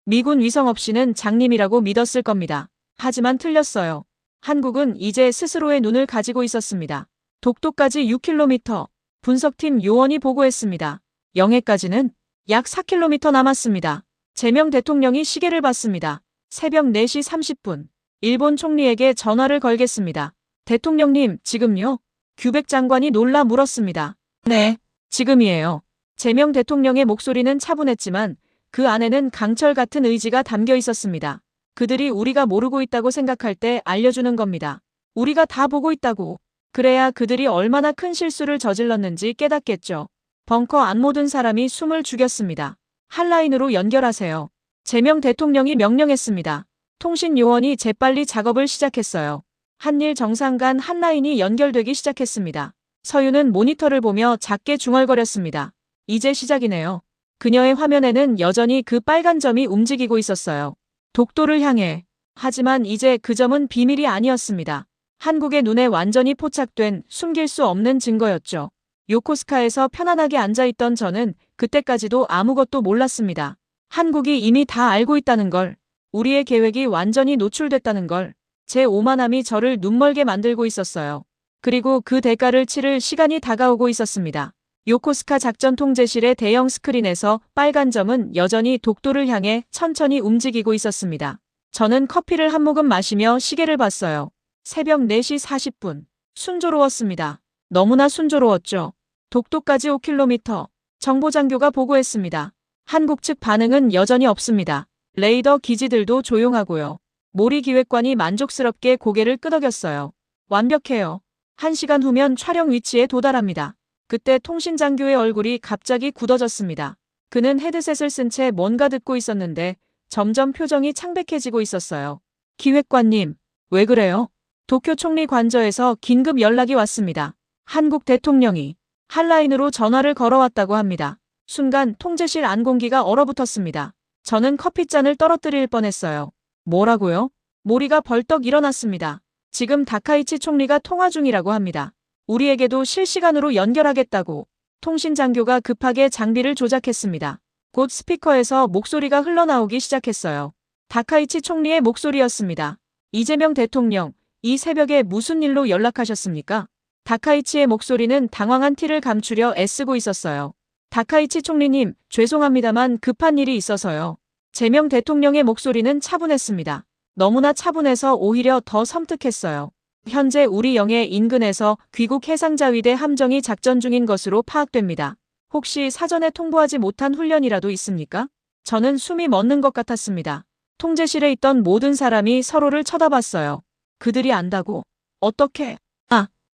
미군 위성 없이는 장님이라고 믿었을 겁니다. 하지만 틀렸어요. 한국은 이제 스스로의 눈을 가지고 있었습니다. 독도까지 6km. 분석팀 요원이 보고했습니다. 영해까지는 약 4km 남았습니다. 제명 대통령이 시계를 봤습니다. 새벽 4시 30분. 일본 총리에게 전화를 걸겠습니다. 대통령님, 지금요? 규백 장관이 놀라 물었습니다. 네, 지금이에요. 제명 대통령의 목소리는 차분했지만 그 안에는 강철 같은 의지가 담겨 있었습니다. 그들이 우리가 모르고 있다고 생각할 때 알려주는 겁니다. 우리가 다 보고 있다고. 그래야 그들이 얼마나 큰 실수를 저질렀는지 깨닫겠죠. 벙커 안 모든 사람이 숨을 죽였습니다. 핫라인으로 연결하세요. 제명 대통령이 명령했습니다. 통신 요원이 재빨리 작업을 시작했어요. 한일 정상 간 핫라인이 연결되기 시작했습니다. 서윤은 모니터를 보며 작게 중얼거렸습니다. 이제 시작이네요. 그녀의 화면에는 여전히 그 빨간 점이 움직이고 있었어요. 독도를 향해. 하지만 이제 그 점은 비밀이 아니었습니다. 한국의 눈에 완전히 포착된 숨길 수 없는 증거였죠. 요코스카에서 편안하게 앉아있던 저는 그때까지도 아무것도 몰랐습니다. 한국이 이미 다 알고 있다는 걸, 우리의 계획이 완전히 노출됐다는 걸, 제 오만함이 저를 눈멀게 만들고 있었어요. 그리고 그 대가를 치를 시간이 다가오고 있었습니다. 요코스카 작전 통제실의 대형 스크린에서 빨간 점은 여전히 독도를 향해 천천히 움직이고 있었습니다. 저는 커피를 한 모금 마시며 시계를 봤어요. 새벽 4시 40분. 순조로웠습니다. 너무나 순조로웠죠. 독도까지 5km. 정보장교가 보고했습니다. 한국 측 반응은 여전히 없습니다. 레이더 기지들도 조용하고요. 모리 기획관이 만족스럽게 고개를 끄덕였어요. 완벽해요. 1시간 후면 촬영 위치에 도달합니다. 그때 통신장교의 얼굴이 갑자기 굳어졌습니다. 그는 헤드셋을 쓴 채 뭔가 듣고 있었는데 점점 표정이 창백해지고 있었어요. 기획관님, 왜 그래요? 도쿄 총리 관저에서 긴급 연락이 왔습니다. 한국 대통령이 핫라인으로 전화를 걸어왔다고 합니다. 순간 통제실 안공기가 얼어붙었습니다. 저는 커피잔을 떨어뜨릴 뻔했어요. 뭐라고요? 모리가 벌떡 일어났습니다. 지금 다카이치 총리가 통화 중이라고 합니다. 우리에게도 실시간으로 연결하겠다고. 통신장교가 급하게 장비를 조작했습니다. 곧 스피커에서 목소리가 흘러나오기 시작했어요. 다카이치 총리의 목소리였습니다. 이재명 대통령, 이 새벽에 무슨 일로 연락하셨습니까? 다카이치의 목소리는 당황한 티를 감추려 애쓰고 있었어요. 다카이치 총리님, 죄송합니다만 급한 일이 있어서요. 제명 대통령의 목소리는 차분했습니다. 너무나 차분해서 오히려 더 섬뜩했어요. 현재 우리 영해 인근에서 귀국 해상자위대 함정이 작전 중인 것으로 파악됩니다. 혹시 사전에 통보하지 못한 훈련이라도 있습니까? 저는 숨이 멎는 것 같았습니다. 통제실에 있던 모든 사람이 서로를 쳐다봤어요. 그들이 안다고? 어떻게?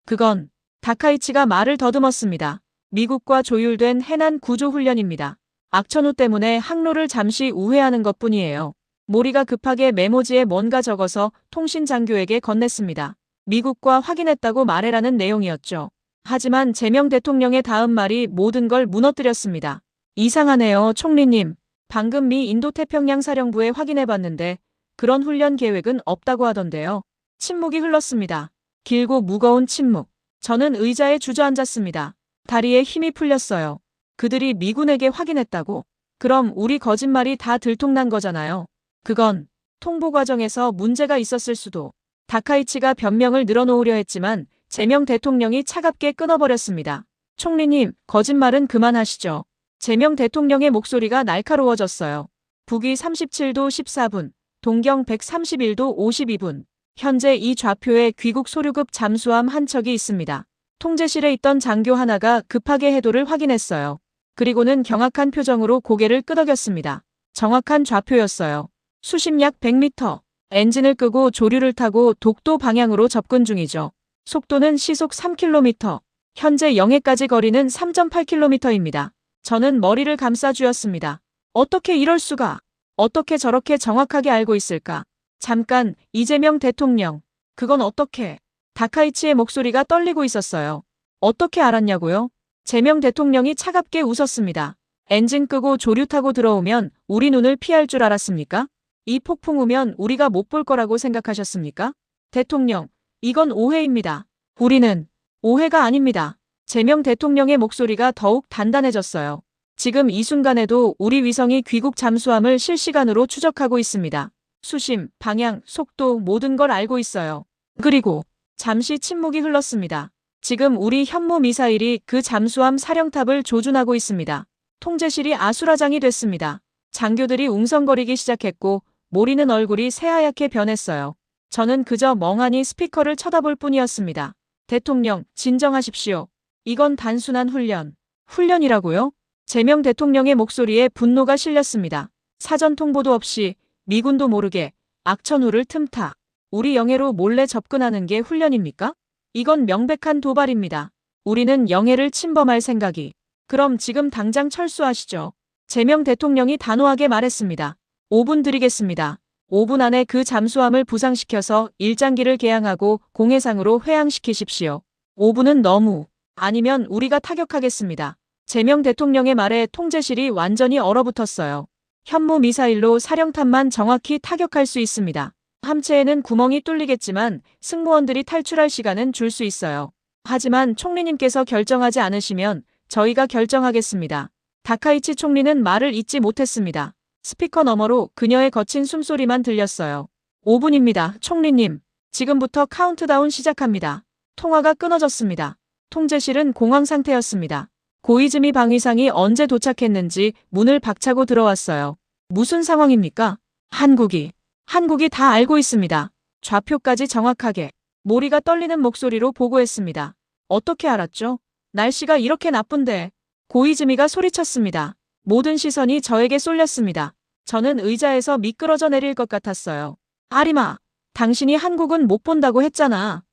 그건 다카이치가 말을 더듬었습니다. 미국과 조율된 해난 구조 훈련입니다. 악천후 때문에 항로를 잠시 우회하는 것뿐이에요. 모리가 급하게 메모지에 뭔가 적어서 통신장교에게 건넸습니다. 미국과 확인했다고 말해라는 내용이었죠. 하지만 제명 대통령의 다음 말이 모든 걸 무너뜨렸습니다. 이상하네요, 총리님. 방금 미 인도태평양 사령부에 확인해봤는데 그런 훈련 계획은 없다고 하던데요. 침묵이 흘렀습니다. 길고 무거운 침묵. 저는 의자에 주저앉았습니다. 다리에 힘이 풀렸어요. 그들이 미군에게 확인했다고? 그럼 우리 거짓말이 다 들통난 거잖아요. 그건 통보 과정에서 문제가 있었을 수도. 다카이치가 변명을 늘어놓으려 했지만 제명 대통령이 차갑게 끊어버렸습니다. 총리님, 거짓말은 그만하시죠. 제명 대통령의 목소리가 날카로워졌어요. 북위 37도 14분, 동경 131도 52분. 현재 이 좌표에 귀국 소류급 잠수함 한 척이 있습니다. 통제실에 있던 장교 하나가 급하게 해도를 확인했어요. 그리고는 경악한 표정으로 고개를 끄덕였습니다. 정확한 좌표였어요. 수심 약 100m. 엔진을 끄고 조류를 타고 독도 방향으로 접근 중이죠. 속도는 시속 3km. 현재 영해까지 거리는 3.8km입니다. 저는 머리를 감싸 쥐었습니다. 어떻게 이럴 수가? 어떻게 저렇게 정확하게 알고 있을까? 잠깐, 이재명 대통령. 그건 어떻게? 다카이치의 목소리가 떨리고 있었어요. 어떻게 알았냐고요? 제명 대통령이 차갑게 웃었습니다. 엔진 끄고 조류 타고 들어오면 우리 눈을 피할 줄 알았습니까? 이 폭풍 우면 우리가 못 볼 거라고 생각하셨습니까? 대통령, 이건 오해입니다. 우리는 오해가 아닙니다. 제명 대통령의 목소리가 더욱 단단해졌어요. 지금 이 순간에도 우리 위성이 귀국 잠수함을 실시간으로 추적하고 있습니다. 수심, 방향, 속도 모든 걸 알고 있어요. 그리고 잠시 침묵이 흘렀습니다. 지금 우리 현무 미사일이 그 잠수함 사령탑을 조준하고 있습니다. 통제실이 아수라장이 됐습니다. 장교들이 웅성거리기 시작했고 모리는 얼굴이 새하얗게 변했어요. 저는 그저 멍하니 스피커를 쳐다볼 뿐이었습니다. 대통령, 진정하십시오. 이건 단순한 훈련. 훈련이라고요? 제명 대통령의 목소리에 분노가 실렸습니다. 사전 통보도 없이 미군도 모르게 악천후를 틈타. 우리 영해로 몰래 접근하는 게 훈련입니까? 이건 명백한 도발입니다. 우리는 영해를 침범할 생각이. 그럼 지금 당장 철수하시죠. 제명 대통령이 단호하게 말했습니다. 5분 드리겠습니다. 5분 안에 그 잠수함을 부상시켜서 일장기를 개항하고 공해상으로 회항시키십시오. 5분은 너무. 아니면 우리가 타격하겠습니다. 제명 대통령의 말에 통제실이 완전히 얼어붙었어요. 현무 미사일로 사령탑만 정확히 타격할 수 있습니다. 함체에는 구멍이 뚫리겠지만 승무원들이 탈출할 시간은 줄 수 있어요. 하지만 총리님께서 결정하지 않으시면 저희가 결정하겠습니다. 다카이치 총리는 말을 잇지 못했습니다. 스피커 너머로 그녀의 거친 숨소리만 들렸어요. 5분입니다, 총리님. 지금부터 카운트다운 시작합니다. 통화가 끊어졌습니다. 통제실은 공황 상태였습니다. 고이즈미 방위상이 언제 도착했는지 문을 박차고 들어왔어요. 무슨 상황입니까? 한국이 다 알고 있습니다. 좌표까지 정확하게. 모리가 떨리는 목소리로 보고했습니다. 어떻게 알았죠? 날씨가 이렇게 나쁜데. 고이즈미가 소리쳤습니다. 모든 시선이 저에게 쏠렸습니다. 저는 의자에서 미끄러져 내릴 것 같았어요. 아리마, 당신이 한국은 못 본다고 했잖아.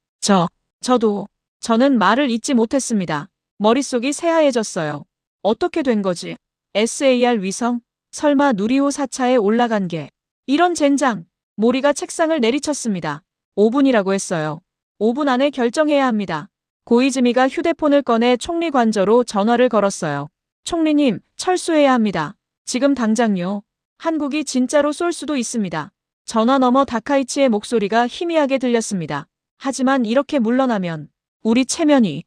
저는 말을 잇지 못했습니다. 머릿속이 새하얘졌어요. 어떻게 된 거지? SAR 위성? 설마 누리호 4차에 올라간 게. 이런 젠장. 모리가 책상을 내리쳤습니다. 5분이라고 했어요. 5분 안에 결정해야 합니다. 고이즈미가 휴대폰을 꺼내 총리 관저로 전화를 걸었어요. 총리님, 철수해야 합니다. 지금 당장요. 한국이 진짜로 쏠 수도 있습니다. 전화 너머 다카이치의 목소리가 희미하게 들렸습니다. 하지만 이렇게 물러나면 우리 체면이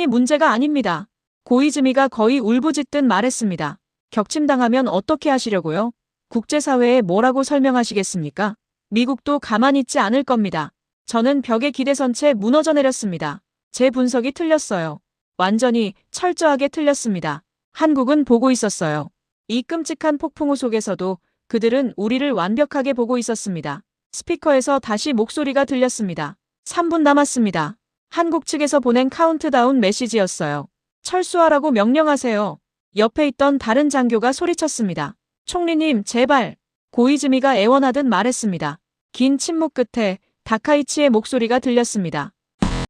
문제가 아닙니다. 고이즈미가 거의 울부짖듯 말했습니다. 격침당하면 어떻게 하시려고요? 국제사회에 뭐라고 설명하시겠습니까? 미국도 가만히 있지 않을 겁니다. 저는 벽에 기대선 채 무너져 내렸습니다. 제 분석이 틀렸어요. 완전히 철저하게 틀렸습니다. 한국은 보고 있었어요. 이 끔찍한 폭풍우 속에서도 그들은 우리를 완벽하게 보고 있었습니다. 스피커에서 다시 목소리가 들렸습니다. 3분 남았습니다. 한국 측에서 보낸 카운트다운 메시지였어요. 철수하라고 명령하세요. 옆에 있던 다른 장교가 소리쳤습니다. 총리님, 제발. 고이즈미가 애원하듯 말했습니다. 긴 침묵 끝에 다카이치의 목소리가 들렸습니다.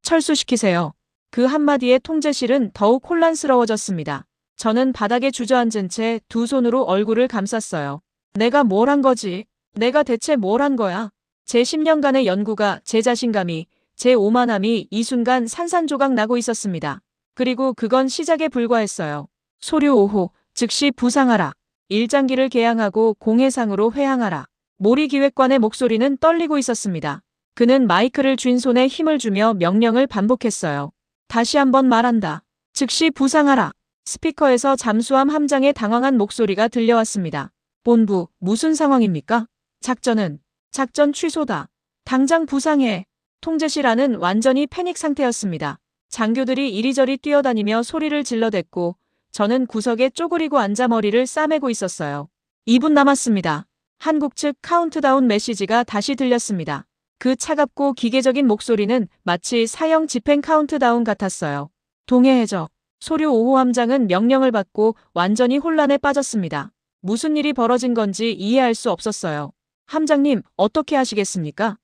철수시키세요. 그 한마디에 통제실은 더욱 혼란스러워졌습니다. 저는 바닥에 주저앉은 채 두 손으로 얼굴을 감쌌어요. 내가 뭘 한 거지? 내가 대체 뭘 한 거야? 제 10년간의 연구가, 제 자신감이, 제 오만함이 이 순간 산산조각 나고 있었습니다. 그리고 그건 시작에 불과했어요. 소류 5호, 즉시 부상하라. 일장기를 개항하고 공해상으로 회항하라. 모리 기획관의 목소리는 떨리고 있었습니다. 그는 마이크를 쥔 손에 힘을 주며 명령을 반복했어요. 다시 한번 말한다. 즉시 부상하라. 스피커에서 잠수함 함장의 당황한 목소리가 들려왔습니다. 본부, 무슨 상황입니까? 작전 취소다. 당장 부상해. 통제실 안은 완전히 패닉 상태였습니다. 장교들이 이리저리 뛰어다니며 소리를 질러댔고 저는 구석에 쪼그리고 앉아 머리를 싸매고 있었어요. 2분 남았습니다. 한국 측 카운트다운 메시지가 다시 들렸습니다. 그 차갑고 기계적인 목소리는 마치 사형 집행 카운트다운 같았어요. 동해해적. 소류 5호 함장은 명령을 받고 완전히 혼란에 빠졌습니다. 무슨 일이 벌어진 건지 이해할 수 없었어요. 함장님, 어떻게 하시겠습니까?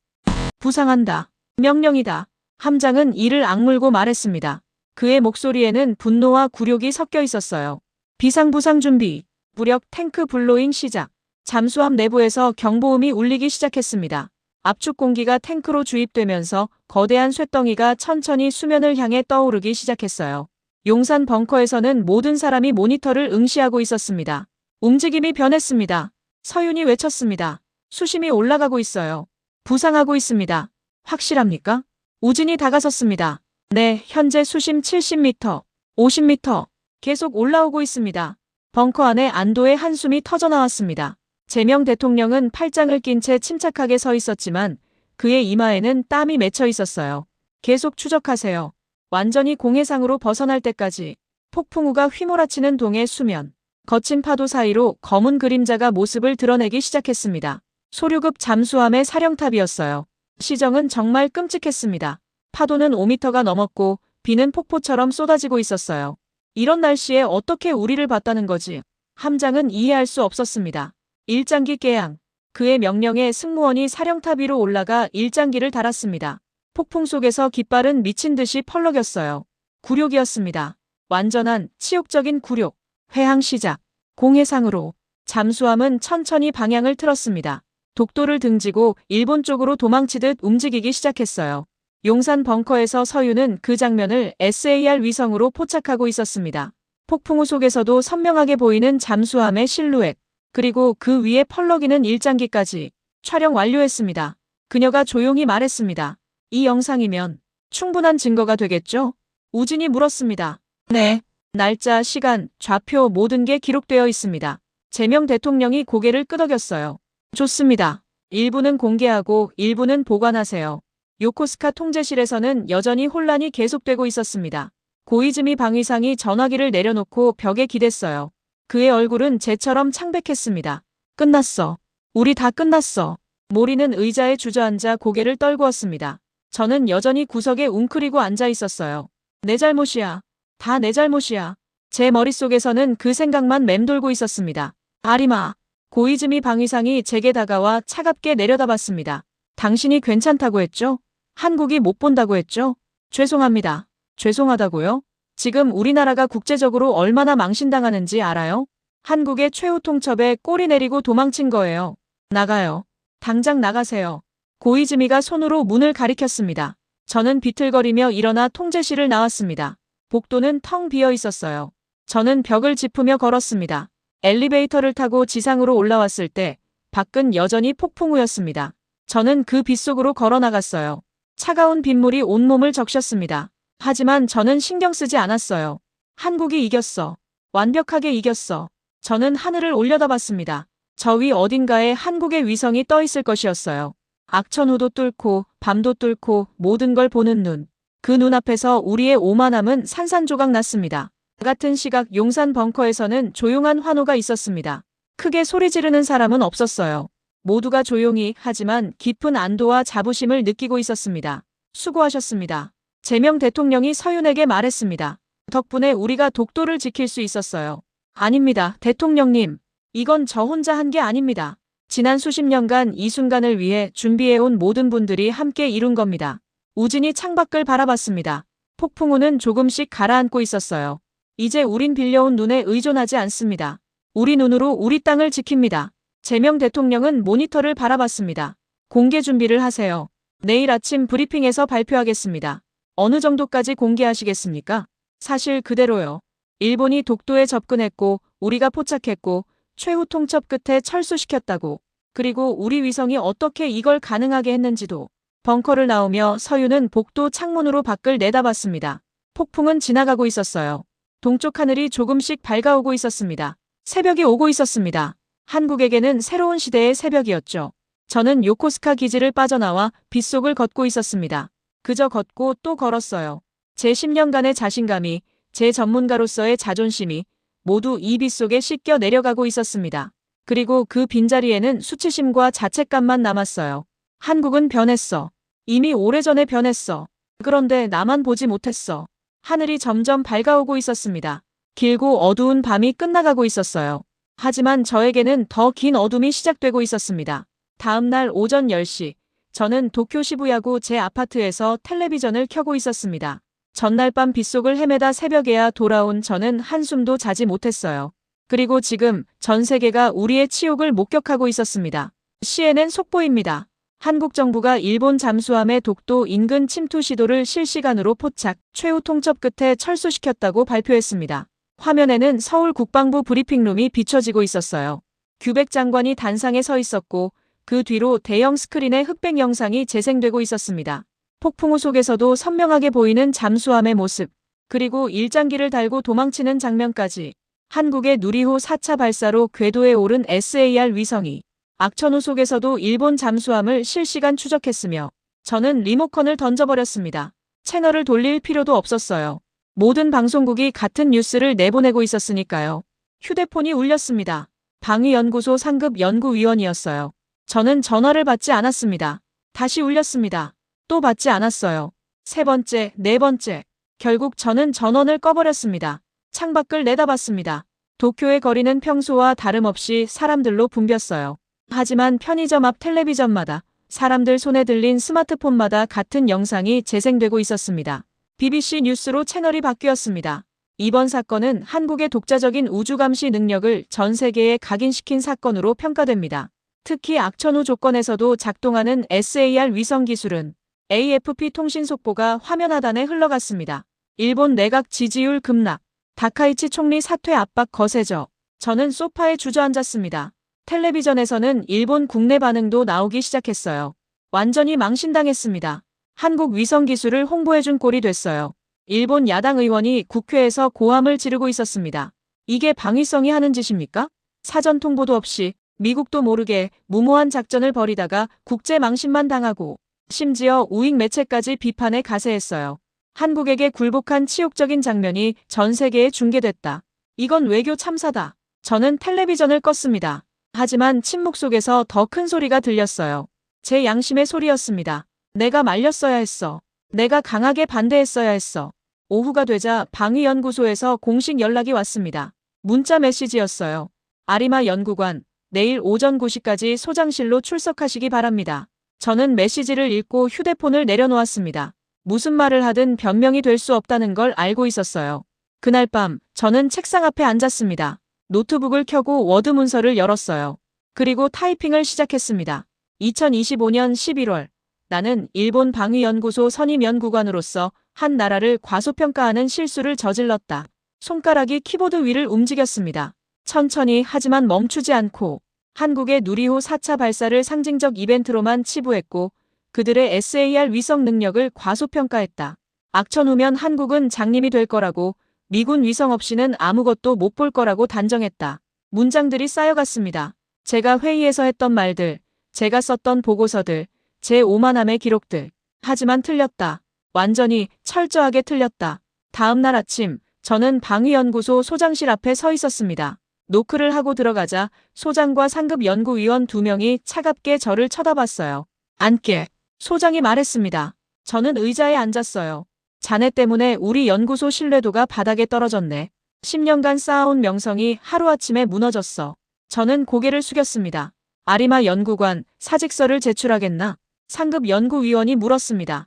부상한다. 명령이다. 함장은 이를 악물고 말했습니다. 그의 목소리에는 분노와 굴욕이 섞여 있었어요. 비상부상 준비. 무력 탱크 블로잉 시작. 잠수함 내부에서 경보음이 울리기 시작했습니다. 압축 공기가 탱크로 주입되면서 거대한 쇳덩이가 천천히 수면을 향해 떠오르기 시작했어요. 용산 벙커에서는 모든 사람이 모니터를 응시하고 있었습니다. 움직임이 변했습니다. 서윤이 외쳤습니다. 수심이 올라가고 있어요. 부상하고 있습니다. 확실합니까? 우진이 다가섰습니다. 네, 현재 수심 70m, 50m 계속 올라오고 있습니다. 벙커 안에 안도의 한숨이 터져나왔습니다. 제명 대통령은 팔짱을 낀 채 침착하게 서 있었지만 그의 이마에는 땀이 맺혀 있었어요. 계속 추적하세요. 완전히 공해상으로 벗어날 때까지. 폭풍우가 휘몰아치는 동해 수면. 거친 파도 사이로 검은 그림자가 모습을 드러내기 시작했습니다. 소류급 잠수함의 사령탑이었어요. 시정은 정말 끔찍했습니다. 파도는 5m가 넘었고 비는 폭포처럼 쏟아지고 있었어요. 이런 날씨에 어떻게 우리를 봤다는 거지? 함장은 이해할 수 없었습니다. 일장기 개항. 그의 명령에 승무원이 사령탑 위로 올라가 일장기를 달았습니다. 폭풍 속에서 깃발은 미친 듯이 펄럭였어요. 굴욕이었습니다. 완전한 치욕적인 굴욕. 회항 시작. 공해상으로. 잠수함은 천천히 방향을 틀었습니다. 독도를 등지고 일본 쪽으로 도망치듯 움직이기 시작했어요. 용산 벙커에서 서윤은 그 장면을 SAR 위성으로 포착하고 있었습니다. 폭풍우 속에서도 선명하게 보이는 잠수함의 실루엣, 그리고 그 위에 펄럭이는 일장기까지 촬영 완료했습니다. 그녀가 조용히 말했습니다. 이 영상이면 충분한 증거가 되겠죠? 우진이 물었습니다. 네. 날짜, 시간, 좌표 모든 게 기록되어 있습니다. 제명 대통령이 고개를 끄덕였어요. 좋습니다. 일부는 공개하고 일부는 보관하세요. 요코스카 통제실에서는 여전히 혼란이 계속되고 있었습니다. 고이즈미 방위상이 전화기를 내려놓고 벽에 기댔어요. 그의 얼굴은 재처럼 창백했습니다. 끝났어. 우리 다 끝났어. 모리는 의자에 주저앉아 고개를 떨구었습니다. 저는 여전히 구석에 웅크리고 앉아 있었어요. 내 잘못이야. 다 내 잘못이야. 제 머릿속에서는 그 생각만 맴돌고 있었습니다. 아리마. 고이즈미 방위상이 제게 다가와 차갑게 내려다봤습니다. 당신이 괜찮다고 했죠? 한국이 못 본다고 했죠? 죄송합니다. 죄송하다고요? 지금 우리나라가 국제적으로 얼마나 망신당하는지 알아요? 한국의 최후 통첩에 꼬리 내리고 도망친 거예요. 나가요. 당장 나가세요. 고이즈미가 손으로 문을 가리켰습니다. 저는 비틀거리며 일어나 통제실을 나왔습니다. 복도는 텅 비어 있었어요. 저는 벽을 짚으며 걸었습니다. 엘리베이터를 타고 지상으로 올라왔을 때 밖은 여전히 폭풍우였습니다. 저는 그 빗속으로 걸어나갔어요. 차가운 빗물이 온몸을 적셨습니다. 하지만 저는 신경 쓰지 않았어요. 한국이 이겼어. 완벽하게 이겼어. 저는 하늘을 올려다봤습니다. 저 위 어딘가에 한국의 위성이 떠 있을 것이었어요. 악천후도 뚫고 밤도 뚫고 모든 걸 보는 눈. 그 눈앞에서 우리의 오만함은 산산조각 났습니다. 같은 시각 용산 벙커에서는 조용한 환호가 있었습니다. 크게 소리 지르는 사람은 없었어요. 모두가 조용히 하지만 깊은 안도와 자부심을 느끼고 있었습니다. 수고하셨습니다. 제명 대통령이 서윤에게 말했습니다. 덕분에 우리가 독도를 지킬 수 있었어요. 아닙니다, 대통령님. 이건 저 혼자 한 게 아닙니다. 지난 수십 년간 이 순간을 위해 준비해온 모든 분들이 함께 이룬 겁니다. 우진이 창밖을 바라봤습니다. 폭풍우는 조금씩 가라앉고 있었어요. 이제 우린 빌려온 눈에 의존하지 않습니다. 우리 눈으로 우리 땅을 지킵니다. 제명 대통령은 모니터를 바라봤습니다. 공개 준비를 하세요. 내일 아침 브리핑에서 발표하겠습니다. 어느 정도까지 공개하시겠습니까? 사실 그대로요. 일본이 독도에 접근했고 우리가 포착했고 최후 통첩 끝에 철수시켰다고. 그리고 우리 위성이 어떻게 이걸 가능하게 했는지도. 벙커를 나오며 서유는 복도 창문으로 밖을 내다봤습니다. 폭풍은 지나가고 있었어요. 동쪽 하늘이 조금씩 밝아오고 있었습니다. 새벽이 오고 있었습니다. 한국에게는 새로운 시대의 새벽이었죠. 저는 요코스카 기지를 빠져나와 빗속을 걷고 있었습니다. 그저 걷고 또 걸었어요. 제 10년간의 자신감이, 제 전문가로서의 자존심이 모두 이 빗속에 씻겨 내려가고 있었습니다. 그리고 그 빈자리에는 수치심과 자책감만 남았어요. 한국은 변했어. 이미 오래전에 변했어. 그런데 나만 보지 못했어. 하늘이 점점 밝아오고 있었습니다. 길고 어두운 밤이 끝나가고 있었어요. 하지만 저에게는 더 긴 어둠이 시작되고 있었습니다. 다음 날 오전 10시, 저는 도쿄 시부야구 제 아파트에서 텔레비전을 켜고 있었습니다. 전날 밤 빗속을 헤매다 새벽에야 돌아온 저는 한숨도 자지 못했어요. 그리고 지금 전 세계가 우리의 치욕을 목격하고 있었습니다. CNN 속보입니다. 한국 정부가 일본 잠수함의 독도 인근 침투 시도를 실시간으로 포착, 최후 통첩 끝에 철수시켰다고 발표했습니다. 화면에는 서울 국방부 브리핑룸이 비춰지고 있었어요. 규백 장관이 단상에 서 있었고 그 뒤로 대형 스크린의 흑백 영상이 재생되고 있었습니다. 폭풍우 속에서도 선명하게 보이는 잠수함의 모습, 그리고 일장기를 달고 도망치는 장면까지. 한국의 누리호 4차 발사로 궤도에 오른 SAR 위성이 악천후 속에서도 일본 잠수함을 실시간 추적했으며 저는 리모컨을 던져버렸습니다. 채널을 돌릴 필요도 없었어요. 모든 방송국이 같은 뉴스를 내보내고 있었으니까요. 휴대폰이 울렸습니다. 방위연구소 상급 연구위원이었어요. 저는 전화를 받지 않았습니다. 다시 울렸습니다. 또 받지 않았어요. 세 번째, 네 번째. 결국 저는 전원을 꺼버렸습니다. 창밖을 내다봤습니다. 도쿄의 거리는 평소와 다름없이 사람들로 붐볐어요. 하지만 편의점 앞 텔레비전마다, 사람들 손에 들린 스마트폰마다 같은 영상이 재생되고 있었습니다. BBC 뉴스로 채널이 바뀌었습니다. 이번 사건은 한국의 독자적인 우주감시 능력을 전 세계에 각인시킨 사건으로 평가됩니다. 특히 악천후 조건에서도 작동하는 SAR 위성 기술은 AFP 통신 속보가 화면 하단에 흘러갔습니다. 일본 내각 지지율 급락, 다카이치 총리 사퇴 압박 거세져. 저는 소파에 주저앉았습니다. 텔레비전에서는 일본 국내 반응도 나오기 시작했어요. 완전히 망신당했습니다. 한국 위성 기술을 홍보해준 꼴이 됐어요. 일본 야당 의원이 국회에서 고함을 지르고 있었습니다. 이게 방위성이 하는 짓입니까? 사전 통보도 없이 미국도 모르게 무모한 작전을 벌이다가 국제 망신만 당하고 심지어 우익 매체까지 비판에 가세했어요. 한국에게 굴복한 치욕적인 장면이 전 세계에 중계됐다. 이건 외교 참사다. 저는 텔레비전을 껐습니다. 하지만 침묵 속에서 더 큰 소리가 들렸어요. 제 양심의 소리였습니다. 내가 말렸어야 했어. 내가 강하게 반대했어야 했어. 오후가 되자 방위연구소에서 공식 연락이 왔습니다. 문자 메시지였어요. 아리마 연구관, 내일 오전 9시까지 소장실로 출석하시기 바랍니다. 저는 메시지를 읽고 휴대폰을 내려놓았습니다. 무슨 말을 하든 변명이 될 수 없다는 걸 알고 있었어요. 그날 밤 저는 책상 앞에 앉았습니다. 노트북을 켜고 워드 문서를 열었어요. 그리고 타이핑을 시작했습니다. 2025년 11월 나는 일본 방위연구소 선임 연구관으로서 한 나라를 과소평가하는 실수를 저질렀다. 손가락이 키보드 위를 움직였습니다. 천천히 하지만 멈추지 않고 한국의 누리호 4차 발사를 상징적 이벤트로만 치부했고 그들의 SAR 위성 능력을 과소평가했다. 악천후면 한국은 장님이 될 거라고 미군 위성 없이는 아무것도 못 볼 거라고 단정했다. 문장들이 쌓여갔습니다. 제가 회의에서 했던 말들, 제가 썼던 보고서들, 제 오만함의 기록들. 하지만 틀렸다. 완전히 철저하게 틀렸다. 다음 날 아침 저는 방위연구소 소장실 앞에 서 있었습니다. 노크를 하고 들어가자 소장과 상급 연구위원 2명이 차갑게 저를 쳐다봤어요. 앉게. 소장이 말했습니다. 저는 의자에 앉았어요. 자네 때문에 우리 연구소 신뢰도가 바닥에 떨어졌네. 10년간 쌓아온 명성이 하루아침에 무너졌어. 저는 고개를 숙였습니다. 아리마 연구관, 사직서를 제출하겠나? 상급 연구위원이 물었습니다.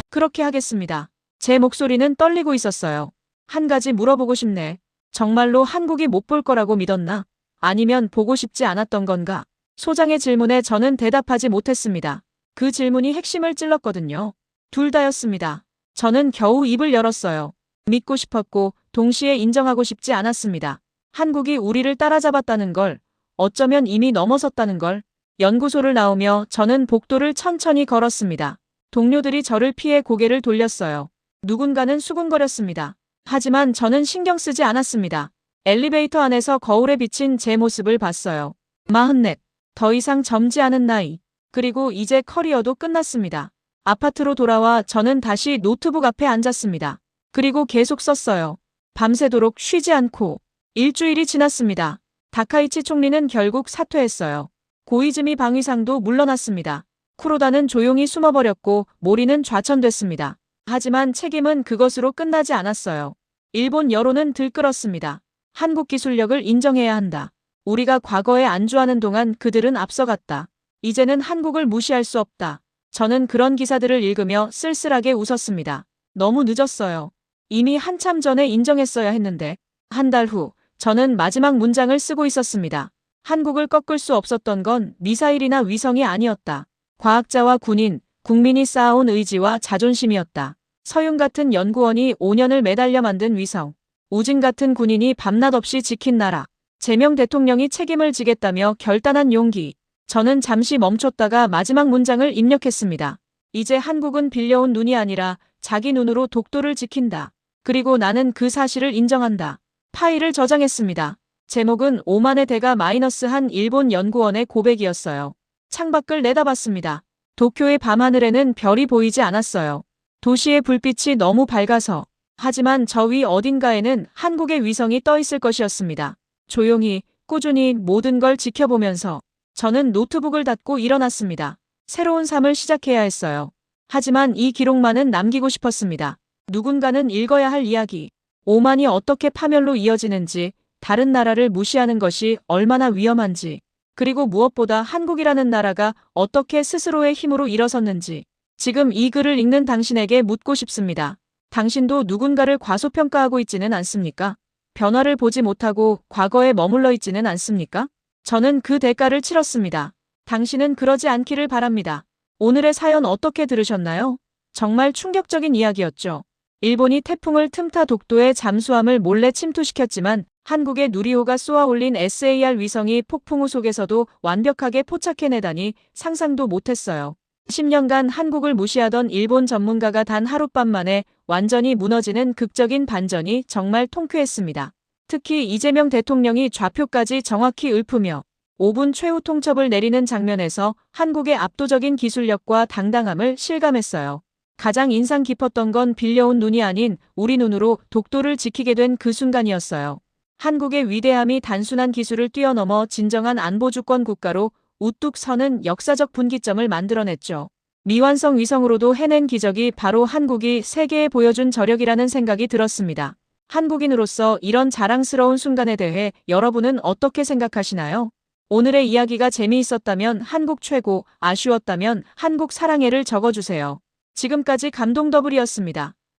그렇게 하겠습니다. 제 목소리는 떨리고 있었어요. 한 가지 물어보고 싶네. 정말로 한국이 못 볼 거라고 믿었나? 아니면 보고 싶지 않았던 건가? 소장의 질문에 저는 대답하지 못했습니다. 그 질문이 핵심을 찔렀거든요. 둘 다였습니다. 저는 겨우 입을 열었어요. 믿고 싶었고 동시에 인정하고 싶지 않았습니다. 한국이 우리를 따라잡았다는 걸, 어쩌면 이미 넘어섰다는 걸. 연구소를 나오며 저는 복도를 천천히 걸었습니다. 동료들이 저를 피해 고개를 돌렸어요. 누군가는 수군거렸습니다. 하지만 저는 신경 쓰지 않았습니다. 엘리베이터 안에서 거울에 비친 제 모습을 봤어요. 44. 더 이상 젊지 않은 나이. 그리고 이제 커리어도 끝났습니다. 아파트로 돌아와 저는 다시 노트북 앞에 앉았습니다. 그리고 계속 썼어요. 밤새도록 쉬지 않고. 일주일이 지났습니다. 다카이치 총리는 결국 사퇴했어요. 고이즈미 방위상도 물러났습니다. 쿠로다는 조용히 숨어버렸고 모리는 좌천됐습니다. 하지만 책임은 그것으로 끝나지 않았어요. 일본 여론은 들끓었습니다. 한국 기술력을 인정해야 한다. 우리가 과거에 안주하는 동안 그들은 앞서갔다. 이제는 한국을 무시할 수 없다. 저는 그런 기사들을 읽으며 쓸쓸하게 웃었습니다. 너무 늦었어요. 이미 한참 전에 인정했어야 했는데. 한 달 후, 저는 마지막 문장을 쓰고 있었습니다. 한국을 꺾을 수 없었던 건 미사일이나 위성이 아니었다. 과학자와 군인, 국민이 쌓아온 의지와 자존심이었다. 서윤 같은 연구원이 5년을 매달려 만든 위성, 우진 같은 군인이 밤낮 없이 지킨 나라, 제명 대통령이 책임을 지겠다며 결단한 용기. 저는 잠시 멈췄다가 마지막 문장을 입력했습니다. 이제 한국은 빌려온 눈이 아니라 자기 눈으로 독도를 지킨다. 그리고 나는 그 사실을 인정한다. 파일을 저장했습니다. 제목은 오만의 대가 -한 일본 연구원의 고백이었어요. 창밖을 내다봤습니다. 도쿄의 밤하늘에는 별이 보이지 않았어요. 도시의 불빛이 너무 밝아서. 하지만 저 위 어딘가에는 한국의 위성이 떠 있을 것이었습니다. 조용히, 꾸준히 모든 걸 지켜보면서 저는 노트북을 닫고 일어났습니다. 새로운 삶을 시작해야 했어요. 하지만 이 기록만은 남기고 싶었습니다. 누군가는 읽어야 할 이야기. 오만이 어떻게 파멸로 이어지는지, 다른 나라를 무시하는 것이 얼마나 위험한지, 그리고 무엇보다 한국이라는 나라가 어떻게 스스로의 힘으로 일어섰는지. 지금 이 글을 읽는 당신에게 묻고 싶습니다. 당신도 누군가를 과소평가하고 있지는 않습니까? 변화를 보지 못하고 과거에 머물러 있지는 않습니까? 저는 그 대가를 치렀습니다. 당신은 그러지 않기를 바랍니다. 오늘의 사연 어떻게 들으셨나요? 정말 충격적인 이야기였죠. 일본이 태풍을 틈타 독도의 잠수함을 몰래 침투시켰지만 한국의 누리호가 쏘아올린 SAR 위성이 폭풍우 속에서도 완벽하게 포착해내다니 상상도 못했어요. 10년간 한국을 무시하던 일본 전문가가 단 하룻밤 만에 완전히 무너지는 극적인 반전이 정말 통쾌했습니다. 특히 이재명 대통령이 좌표까지 정확히 읊으며 5분 최후 통첩을 내리는 장면에서 한국의 압도적인 기술력과 당당함을 실감했어요. 가장 인상 깊었던 건 빌려온 눈이 아닌 우리 눈으로 독도를 지키게 된 그 순간이었어요. 한국의 위대함이 단순한 기술을 뛰어넘어 진정한 안보주권 국가로 우뚝 서는 역사적 분기점을 만들어냈죠. 미완성 위성으로도 해낸 기적이 바로 한국이 세계에 보여준 저력이라는 생각이 들었습니다. 한국인으로서 이런 자랑스러운 순간에 대해 여러분은 어떻게 생각하시나요? 오늘의 이야기가 재미있었다면 한국 최고, 아쉬웠다면 한국 사랑해를 적어주세요. 지금까지 감동더블이었습니다.